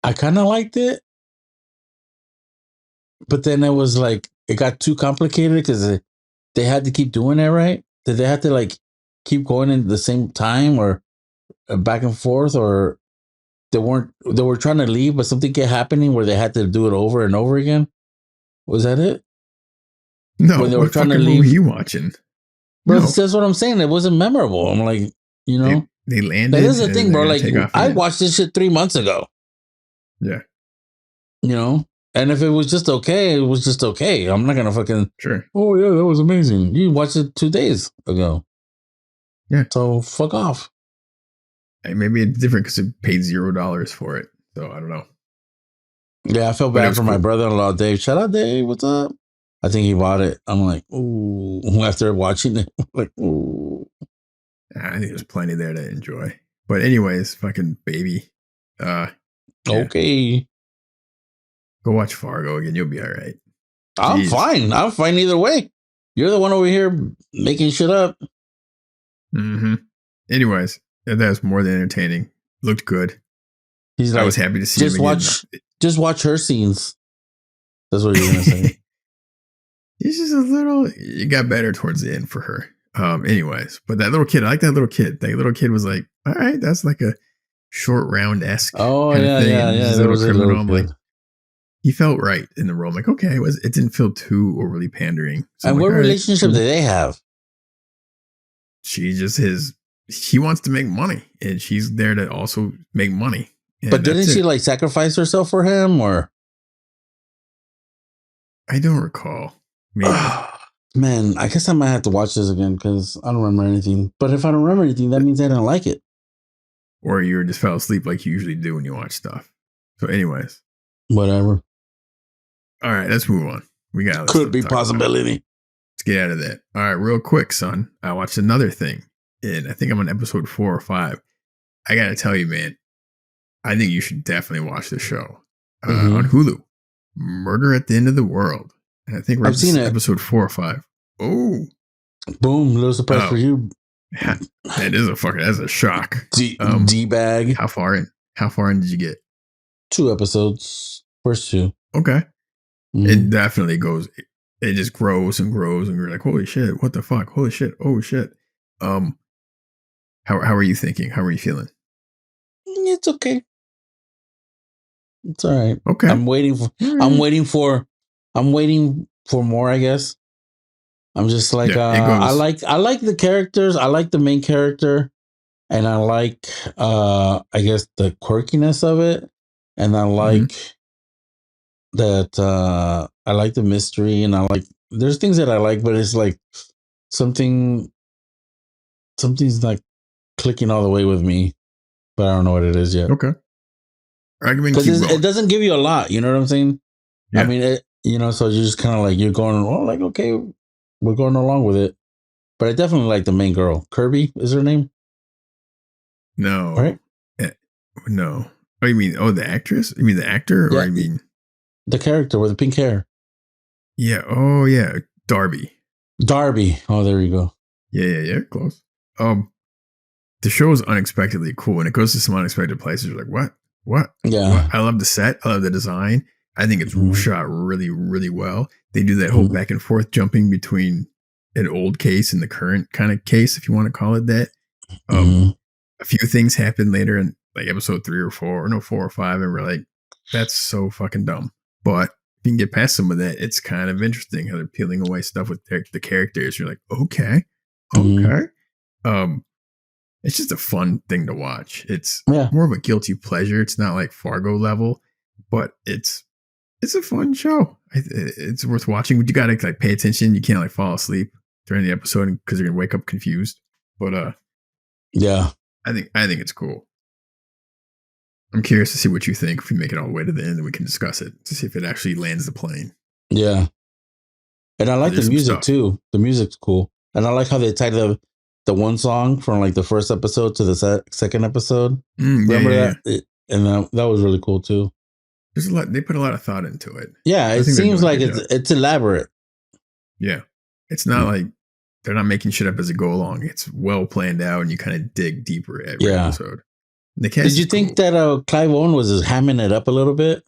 Speaker 2: I kind of liked it, but then it was like it got too complicated because they had to keep doing it right. Did they have to like keep going in the same time or back and forth or they were trying to leave but something kept happening where they had to do it over and over again? Was that it?
Speaker 1: No,
Speaker 2: When they were
Speaker 1: what
Speaker 2: trying to
Speaker 1: fucking movie are
Speaker 2: leave,
Speaker 1: you watching?
Speaker 2: bro,
Speaker 1: No,
Speaker 2: that's what I'm saying. It wasn't memorable. I'm like, you
Speaker 1: they
Speaker 2: know,
Speaker 1: they
Speaker 2: now this
Speaker 1: landed
Speaker 2: is the
Speaker 1: and
Speaker 2: thing,
Speaker 1: they're
Speaker 2: bro.
Speaker 1: gonna
Speaker 2: Like
Speaker 1: take off
Speaker 2: I
Speaker 1: again.
Speaker 2: watched this shit 3 months ago,
Speaker 1: Yeah,
Speaker 2: you know, and if it was just okay, it was just okay. I'm not gonna fucking,
Speaker 1: sure.
Speaker 2: oh yeah, that was amazing. You watched it 2 days ago,
Speaker 1: Yeah,
Speaker 2: so fuck off.
Speaker 1: maybe it's different because it paid $0 for it. So I don't know.
Speaker 2: Yeah, I felt
Speaker 1: But it
Speaker 2: bad
Speaker 1: was
Speaker 2: for my
Speaker 1: cool.
Speaker 2: brother-in-law, Dave. Shout out, Dave. What's up? I think he bought it. I'm like, ooh. After watching it, like, ooh.
Speaker 1: I think there's plenty there to enjoy. But anyways, fucking baby. Yeah.
Speaker 2: Okay.
Speaker 1: Go watch Fargo again. You'll be all right.
Speaker 2: I'm
Speaker 1: Jeez.
Speaker 2: fine. I'm fine either way. You're the one over here making shit up.
Speaker 1: Mm-hmm. Anyways, that was more than entertaining. Looked good.
Speaker 2: He's
Speaker 1: I was
Speaker 2: like,
Speaker 1: happy to see him
Speaker 2: just
Speaker 1: again.
Speaker 2: watch her scenes. That's what you're gonna say.
Speaker 1: He's just a little. It got better towards the end for her. Anyways, but that little kid, I like that little kid. That little kid was like, all right, that's like a short round esque
Speaker 2: Oh
Speaker 1: kind of
Speaker 2: yeah,
Speaker 1: thing,
Speaker 2: yeah,
Speaker 1: and
Speaker 2: yeah.
Speaker 1: he's a
Speaker 2: There
Speaker 1: little
Speaker 2: was a
Speaker 1: criminal.
Speaker 2: little
Speaker 1: I'm like,
Speaker 2: kid.
Speaker 1: he felt right in the role. I'm like, okay, it didn't feel too overly pandering. So I'm
Speaker 2: And
Speaker 1: like,
Speaker 2: what
Speaker 1: all right,
Speaker 2: relationship do
Speaker 1: cool.
Speaker 2: they have?
Speaker 1: She just his. He wants to make money, and she's there to also make money,
Speaker 2: But
Speaker 1: and
Speaker 2: didn't
Speaker 1: that's
Speaker 2: she
Speaker 1: it.
Speaker 2: like sacrifice herself for him, or?
Speaker 1: I don't recall. Maybe.
Speaker 2: Man, I guess I might have to watch this again because I don't remember anything. But if I don't remember anything, that means I didn't like it.
Speaker 1: Or you just fell asleep like you usually do when you watch stuff. So, anyways,
Speaker 2: Whatever.
Speaker 1: all right, let's move on. We got other
Speaker 2: Could
Speaker 1: stuff
Speaker 2: be
Speaker 1: to talk about.
Speaker 2: possibility.
Speaker 1: Let's get out of that. All right, real quick, son. I watched another thing, and I think I'm on episode 4 or 5. I gotta tell you, man, I think you should definitely watch the show on
Speaker 2: Mm-hmm.
Speaker 1: Hulu. Murder at the End of the World, and I think we're up
Speaker 2: I've seen
Speaker 1: to
Speaker 2: it.
Speaker 1: episode 4 or 5. Oh,
Speaker 2: Boom, little surprise for
Speaker 1: oh,
Speaker 2: you.
Speaker 1: that's a shock.
Speaker 2: D bag.
Speaker 1: How far in? How far in did you get?
Speaker 2: 2 episodes. First two.
Speaker 1: Okay.
Speaker 2: Mm-hmm.
Speaker 1: It definitely goes. It just grows and grows, and you're like, "Holy shit! What the fuck? Holy shit! Oh shit!" Um, how are you thinking? How are you feeling?
Speaker 2: It's okay. It's all right.
Speaker 1: Okay,
Speaker 2: I'm waiting for.
Speaker 1: all
Speaker 2: I'm
Speaker 1: right.
Speaker 2: waiting for. I'm waiting for more. I guess. I'm just like
Speaker 1: Yeah, it goes.
Speaker 2: I like the characters. I like the main character, and I like I guess the quirkiness of it, and I
Speaker 1: Mhm.
Speaker 2: like that I like the mystery, and I like there's things that I like, but it's like something something's not clicking all the way with me, but I don't know what it is yet.
Speaker 1: Okay, all right, go ahead and
Speaker 2: Because
Speaker 1: keep
Speaker 2: it
Speaker 1: going.
Speaker 2: doesn't give you a lot, you know what I'm saying? I
Speaker 1: Yeah,
Speaker 2: mean, so you're just kind of like you're going, oh, like okay, we're going along with it. But I definitely like the main girl. Kirby is her name,
Speaker 1: no,
Speaker 2: right?
Speaker 1: Eh, no. Oh, you mean the actress? You mean the actor, or
Speaker 2: Yeah,
Speaker 1: you mean
Speaker 2: the character with the pink hair,
Speaker 1: yeah? Oh yeah, Darby.
Speaker 2: Darby. Oh, there you go.
Speaker 1: Yeah. Close. Um, the show is unexpectedly cool, and it goes to some unexpected places. You're like, what? What? What?
Speaker 2: Yeah.
Speaker 1: I love the set. I love the design. I think it's
Speaker 2: Mm-hmm.
Speaker 1: shot really, really well. They do that whole
Speaker 2: Mm-hmm.
Speaker 1: back and forth jumping between an old case and the current kind of case, if you want to call it that. Um,
Speaker 2: Mm-hmm.
Speaker 1: a few things happen later in like episode 3 or 4, or no, 4 or 5, and we're like, that's so fucking dumb. But if you can get past some of that, it's kind of interesting how they're peeling away stuff with the characters. You're like, okay,
Speaker 2: Mm-hmm.
Speaker 1: okay. Um, it's just a fun thing to watch. It's
Speaker 2: Yeah.
Speaker 1: more of a guilty pleasure. It's not like Fargo level, but it's a fun show. It's worth watching. But you gotta like pay attention. You can't like fall asleep during the episode because you're gonna wake up confused. But
Speaker 2: Yeah.
Speaker 1: I think it's cool. I'm curious to see what you think. If we make it all the way to the end, then we can discuss it to see if it actually lands the plane.
Speaker 2: Yeah. And I like the
Speaker 1: There's some
Speaker 2: music
Speaker 1: stuff.
Speaker 2: too. The music's cool, and I like how they tied the one song from like the first episode to the second episode. Remember
Speaker 1: Yeah.
Speaker 2: that? And that was really cool too.
Speaker 1: There's a lot. They put a lot of thought into it.
Speaker 2: Yeah,
Speaker 1: I
Speaker 2: it
Speaker 1: think they're
Speaker 2: seems
Speaker 1: doing a
Speaker 2: like
Speaker 1: good job.
Speaker 2: it's elaborate.
Speaker 1: Yeah. It's not like they're not making shit up as they go along. It's well planned out and you kind of dig deeper every
Speaker 2: Yeah.
Speaker 1: episode. And the
Speaker 2: Did
Speaker 1: cast
Speaker 2: you
Speaker 1: is
Speaker 2: think
Speaker 1: cool.
Speaker 2: that Clive Owen was just hamming it up a little bit?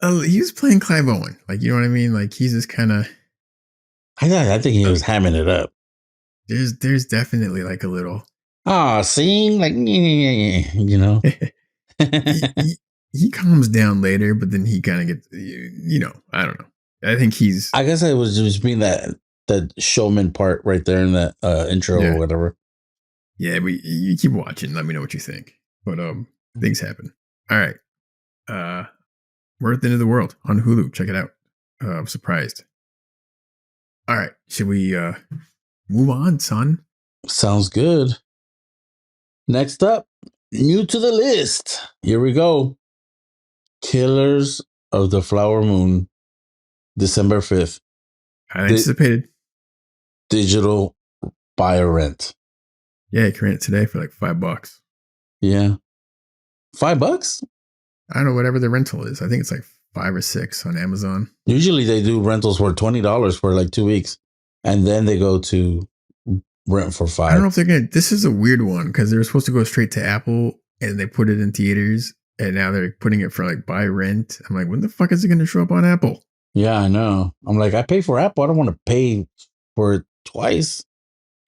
Speaker 1: He was playing Clive Owen. Like, you know what I mean? Like he's just kind of
Speaker 2: I think he was hamming it up.
Speaker 1: there's definitely like a little
Speaker 2: Sing like you know.
Speaker 1: he calms down later, but then he kind of gets I don't know. I think he's
Speaker 2: I guess it was just being that showman part right there in that intro or
Speaker 1: yeah.
Speaker 2: whatever.
Speaker 1: Yeah, you keep watching. Let me know what you think. But things happen. All right. We're at the end of the world on Hulu. Check it out. I'm surprised. All right. Should we move on, son?
Speaker 2: Sounds good. Next up, new to the list. Here we go. Killers of the Flower Moon, December 5th.
Speaker 1: I anticipated.
Speaker 2: Digital buy or rent.
Speaker 1: Yeah, you can rent it today for like $5.
Speaker 2: Yeah. $5?
Speaker 1: I don't know, whatever the rental is. I think it's like 5 or 6 on Amazon.
Speaker 2: Usually they do rentals for $20 for like 2 weeks. And then they go to rent for $5.
Speaker 1: I don't know if they're gonna. This is a weird one because they were supposed to go straight to Apple and they put it in theaters, and now they're putting it for like buy rent. I'm like, when the fuck is it gonna show up on Apple?
Speaker 2: Yeah, I know. I'm like, I pay for Apple. I don't want to pay for it twice.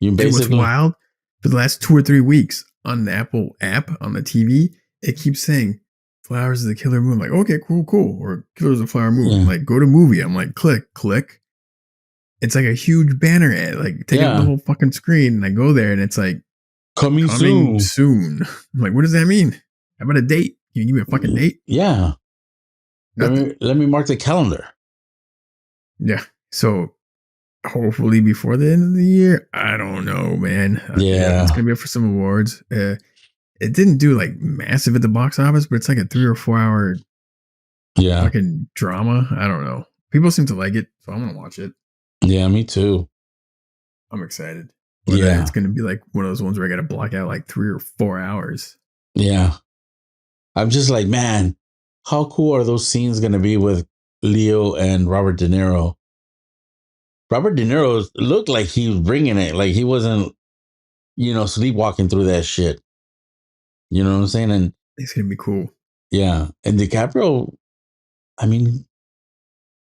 Speaker 2: You
Speaker 1: And what's
Speaker 2: basically,
Speaker 1: wild, for the last 2 or 3 weeks on the Apple app on the TV, it keeps saying Flowers of the Killer Moon. I'm like, okay, cool. Or Killers of the Flower Moon.
Speaker 2: Yeah.
Speaker 1: I'm like, go to movie. I'm like, click. It's like a huge banner ad, like taking up the whole fucking screen. And I go there and it's like,
Speaker 2: coming
Speaker 1: soon. I'm like, what does that mean? How about a date? Can you give me a fucking date?
Speaker 2: Yeah. Let me mark the calendar.
Speaker 1: Yeah. So hopefully before the end of the year, I don't know, man.
Speaker 2: Yeah.
Speaker 1: It's gonna be up for some awards. It didn't do like massive at the box office, but it's like a 3 or 4 hour fucking drama. I don't know. People seem to like it, so I'm gonna watch it.
Speaker 2: Yeah, me too.
Speaker 1: I'm excited. But it's gonna be like one of those ones where I gotta block out like 3 or 4 hours.
Speaker 2: Yeah. I'm just like, man, how cool are those scenes gonna be with Leo and Robert De Niro? Robert De Niro looked like he was bringing it. Like he wasn't, sleepwalking through that shit. You know what I'm saying? And
Speaker 1: it's gonna be cool.
Speaker 2: Yeah. And DiCaprio, I mean,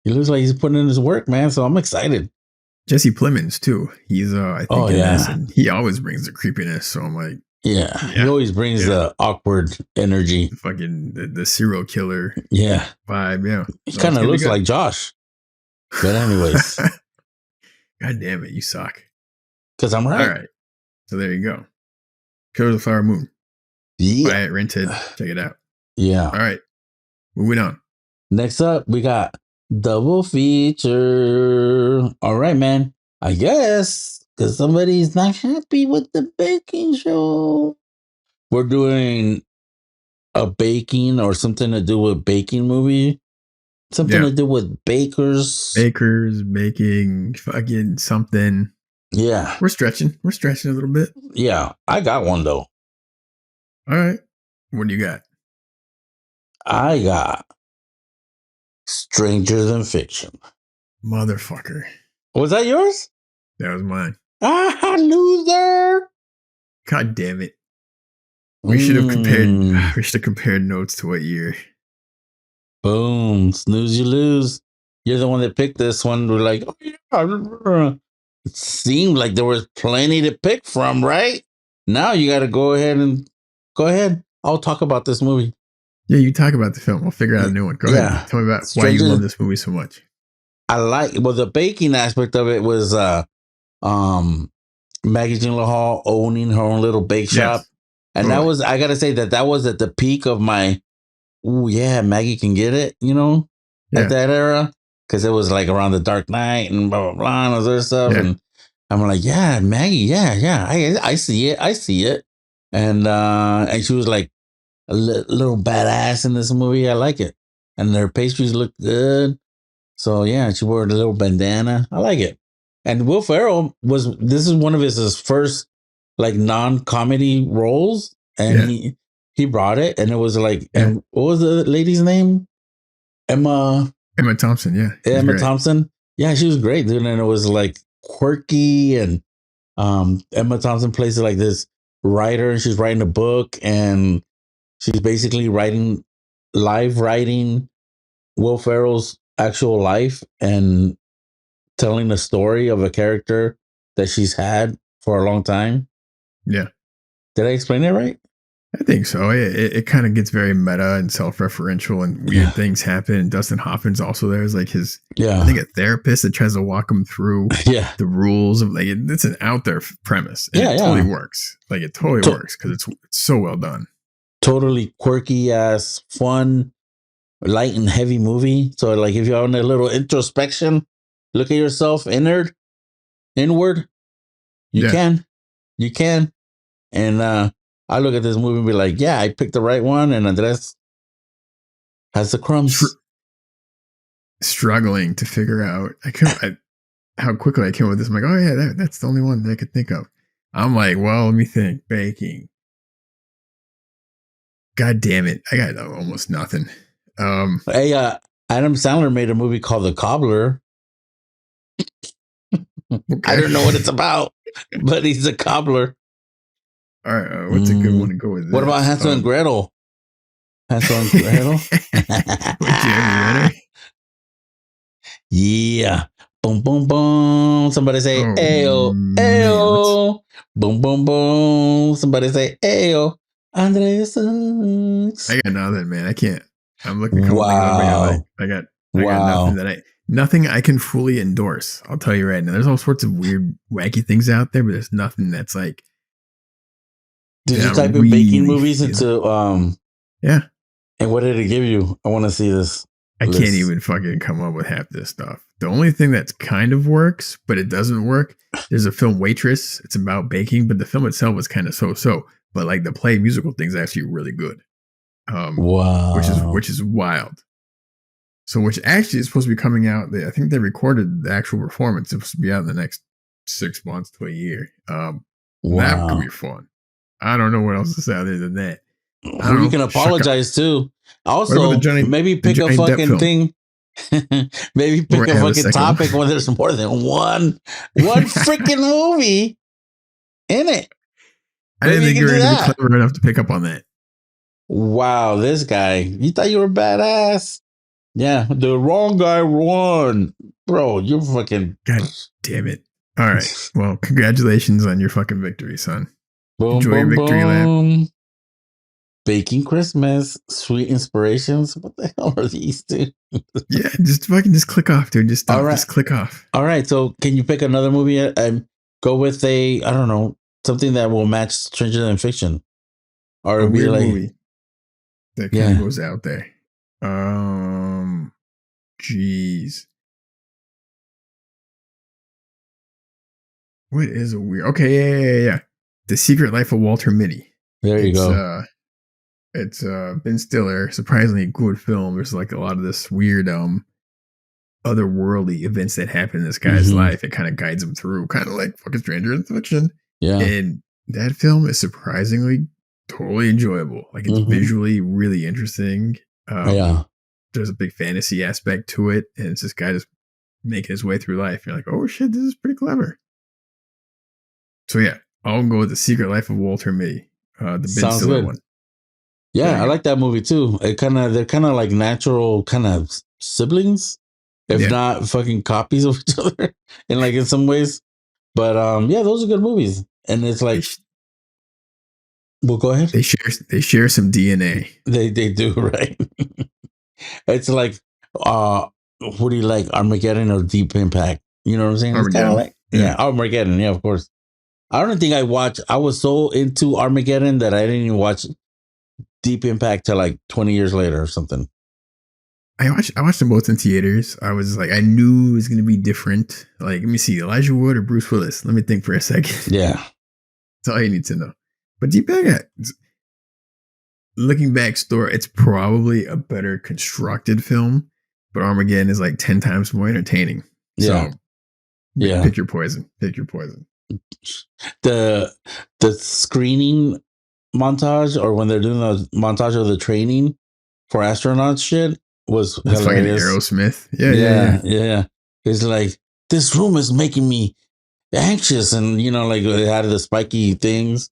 Speaker 2: he looks like he's putting in his work, man. So I'm excited.
Speaker 1: Jesse Plemons too. He's I think in this, and he always brings the creepiness. So I'm like,
Speaker 2: he always brings the awkward energy.
Speaker 1: Fucking the serial killer.
Speaker 2: Yeah.
Speaker 1: Vibe. Yeah.
Speaker 2: He kind of looks like Josh. But anyways.
Speaker 1: God damn it, you suck.
Speaker 2: Because I'm right.
Speaker 1: All right. So there you go. Killers of the Flower Moon.
Speaker 2: Yeah.
Speaker 1: Buy it, rent it, check it out.
Speaker 2: Yeah.
Speaker 1: All right. Moving on.
Speaker 2: Next up, we got double feature. All right, man. I guess because somebody's not happy with the baking show. We're doing a baking or something to do with baking movie. Something to do with bakers.
Speaker 1: Bakers, baking, fucking something.
Speaker 2: Yeah.
Speaker 1: We're stretching. We're stretching a little bit.
Speaker 2: Yeah. I got one though.
Speaker 1: All right. What do you got?
Speaker 2: I got Stranger Than Fiction.
Speaker 1: Motherfucker.
Speaker 2: Was that yours?
Speaker 1: That was mine.
Speaker 2: Ah, loser.
Speaker 1: God damn it. We should have compared. We should have compared notes to what year.
Speaker 2: Boom. Snooze, you lose. You're the one that picked this one. We're like, oh yeah. It seemed like there was plenty to pick from, right? Now you got to go ahead. I'll talk about this movie.
Speaker 1: Yeah, you talk about the film. We'll figure out a new one. Go ahead. Tell me about why you love this movie so much.
Speaker 2: The baking aspect of it was Maggie Gyllenhaal owning her own little bake shop. And that was, I got to say that was at the peak of my, oh yeah, Maggie can get it, at that era. Because it was like around the Dark Knight and blah, blah, blah, and other stuff. Yeah. And I'm like, yeah, Maggie, yeah, I see it. And she was like a little badass in this movie. I like it. And their pastries look good. So yeah, she wore a little bandana. I like it. And Will Ferrell this is one of his first like non-comedy roles. And he brought it. And it was like, and what was the lady's name? Emma
Speaker 1: Thompson, yeah.
Speaker 2: Emma Thompson. Yeah, she was great, dude. And it was like quirky. And Emma Thompson plays like this writer, and she's writing a book, and she's basically live writing Will Ferrell's actual life and telling the story of a character that she's had for a long time.
Speaker 1: Yeah.
Speaker 2: Did I explain it right?
Speaker 1: I think so. It kind of gets very meta and self-referential, and weird things happen. And Dustin Hoffman's also there as like his, I think, a therapist that tries to walk him through the rules of like it's an out there premise. And it totally works. Like it totally works because it's so well done.
Speaker 2: Totally quirky ass, fun, light and heavy movie. So like if you're on a little introspection, look at yourself inward. You can. And I look at this movie and be like, yeah, I picked the right one. And Andres, Has the crumbs.
Speaker 1: Struggling to figure out how quickly I came up with this. I'm like, oh yeah, that's the only one that I could think of. I'm like, well, let me think. Baking. God damn it, I got almost nothing.
Speaker 2: Hey, Adam Sandler made a movie called The Cobbler.
Speaker 1: Okay.
Speaker 2: I don't know what it's about, but he's a cobbler.
Speaker 1: All right, what's a good one to go with?
Speaker 2: What about Hansel and Gretel? Hansel and Gretel
Speaker 1: with Jeremy Renner.
Speaker 2: Yeah. Boom, boom, boom. Somebody say, ayo, ayo. Boom, boom, boom. Somebody say, ayo. Andres.
Speaker 1: I got nothing, man. I can't. I'm looking at a couple things I bring out. I got nothing I can fully endorse. I'll tell you right now. There's all sorts of weird, wacky things out there, but there's nothing that's like.
Speaker 2: Did you type in baking movies into
Speaker 1: Yeah.
Speaker 2: And what did it give you? I want to see this.
Speaker 1: I can't even fucking come up with half this stuff. The only thing that's kind of works, but it doesn't work, there's a film Waitress. It's about baking, but the film itself was kind of so-so. But like the play musical thing's actually really good.
Speaker 2: Wow.
Speaker 1: Which is wild. So which actually is supposed to be coming out. I think they recorded the actual performance. It's supposed to be out in the next 6 months to a year. That could be fun. I don't know what else to say other than that.
Speaker 2: You can apologize too. Also, maybe pick a fucking thing. Maybe pick a fucking topic when there's more than one freaking movie in it.
Speaker 1: I didn't think you were going to be clever enough to pick up on that.
Speaker 2: Wow, this guy. You thought you were badass? Yeah, the wrong guy won. Bro, you're fucking...
Speaker 1: God damn it. All right. Well, congratulations on your fucking victory, son.
Speaker 2: Boom,
Speaker 1: Enjoy your victory lap.
Speaker 2: Baking Christmas, sweet inspirations. What the hell are these two?
Speaker 1: Yeah, just click off, dude. Just stop. Right. Just click off.
Speaker 2: All right. So can you pick another movie and go with I don't know, something that will match Stranger Than Fiction? Or
Speaker 1: a weird movie that kind of goes out there. Jeez. What is a weird... Okay, yeah. The Secret Life of Walter Mitty.
Speaker 2: There you go.
Speaker 1: It's Ben Stiller, surprisingly good film. There's like a lot of this weird otherworldly events that happen in this guy's life. It kind of guides him through, kind of like fucking Stranger Than Fiction.
Speaker 2: Yeah.
Speaker 1: And that film is surprisingly totally enjoyable. Like it's visually really interesting. There's a big fantasy aspect to it, and it's this guy just making his way through life. You're like, oh shit, this is pretty clever. So yeah, I'll go with The Secret Life of Walter Mitty, the Ben Stiller one.
Speaker 2: Yeah, I like that movie too. They're kind of like natural kind of siblings, if not fucking copies of each other, in some ways. But yeah, those are good movies, and it's like, well, go ahead.
Speaker 1: They share some DNA.
Speaker 2: They do, right? It's like, what do you like, Armageddon or Deep Impact? You know what I'm saying? It's kind of like, Armageddon. Yeah, of course. I don't think I was so into Armageddon that I didn't even watch Deep Impact till like 20 years later or something.
Speaker 1: I watched them both in theaters. I was like, I knew it was going to be different. Like, let me see, Elijah Wood or Bruce Willis? Let me think for a second.
Speaker 2: Yeah.
Speaker 1: That's all you need to know. But Deep Impact, looking back, it's probably a better constructed film, but Armageddon is like 10 times more entertaining.
Speaker 2: Yeah.
Speaker 1: So, pick your poison. Pick your poison.
Speaker 2: The screening montage, or when they're doing the montage of the training for astronauts shit, was hilarious.
Speaker 1: Fucking Aerosmith.
Speaker 2: Yeah. It's like, this room is making me anxious, and like it had the spiky things,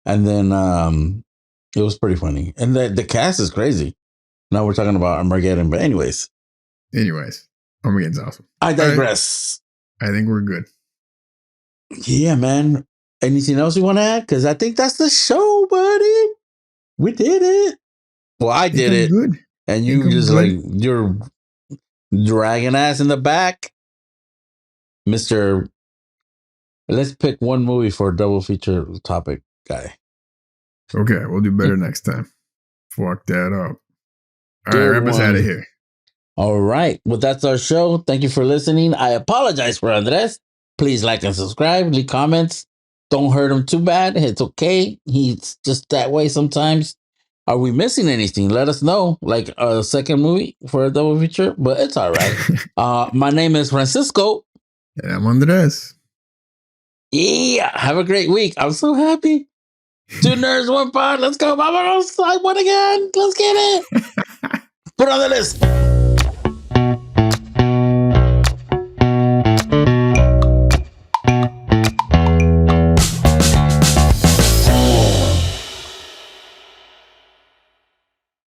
Speaker 2: and then it was pretty funny, and the cast is crazy. Now we're talking about Armageddon, but anyways,
Speaker 1: Armageddon's awesome.
Speaker 2: I digress.
Speaker 1: Right. I think we're good.
Speaker 2: Yeah, man. Anything else you want to add? Because I think that's the show, buddy. We did it. Well, I did it.
Speaker 1: Good.
Speaker 2: And you just you're dragging ass in the back. Mr. Let's pick one movie for a double feature topic guy.
Speaker 1: Okay, we'll do better next time. Fuck that up. All right, wrap us out of here.
Speaker 2: All right. Well, that's our show. Thank you for listening. I apologize for Andres. Please like and subscribe, leave comments. Don't hurt him too bad. It's okay. He's just that way sometimes. Are we missing anything? Let us know. Like a second movie for a double feature, but it's all right. My name is Francisco.
Speaker 1: And I'm Andres.
Speaker 2: Yeah, have a great week. I'm so happy. 2 nerds, 1 pod. Let's go. Vámonos. I won again. Let's get it. Put it on the list.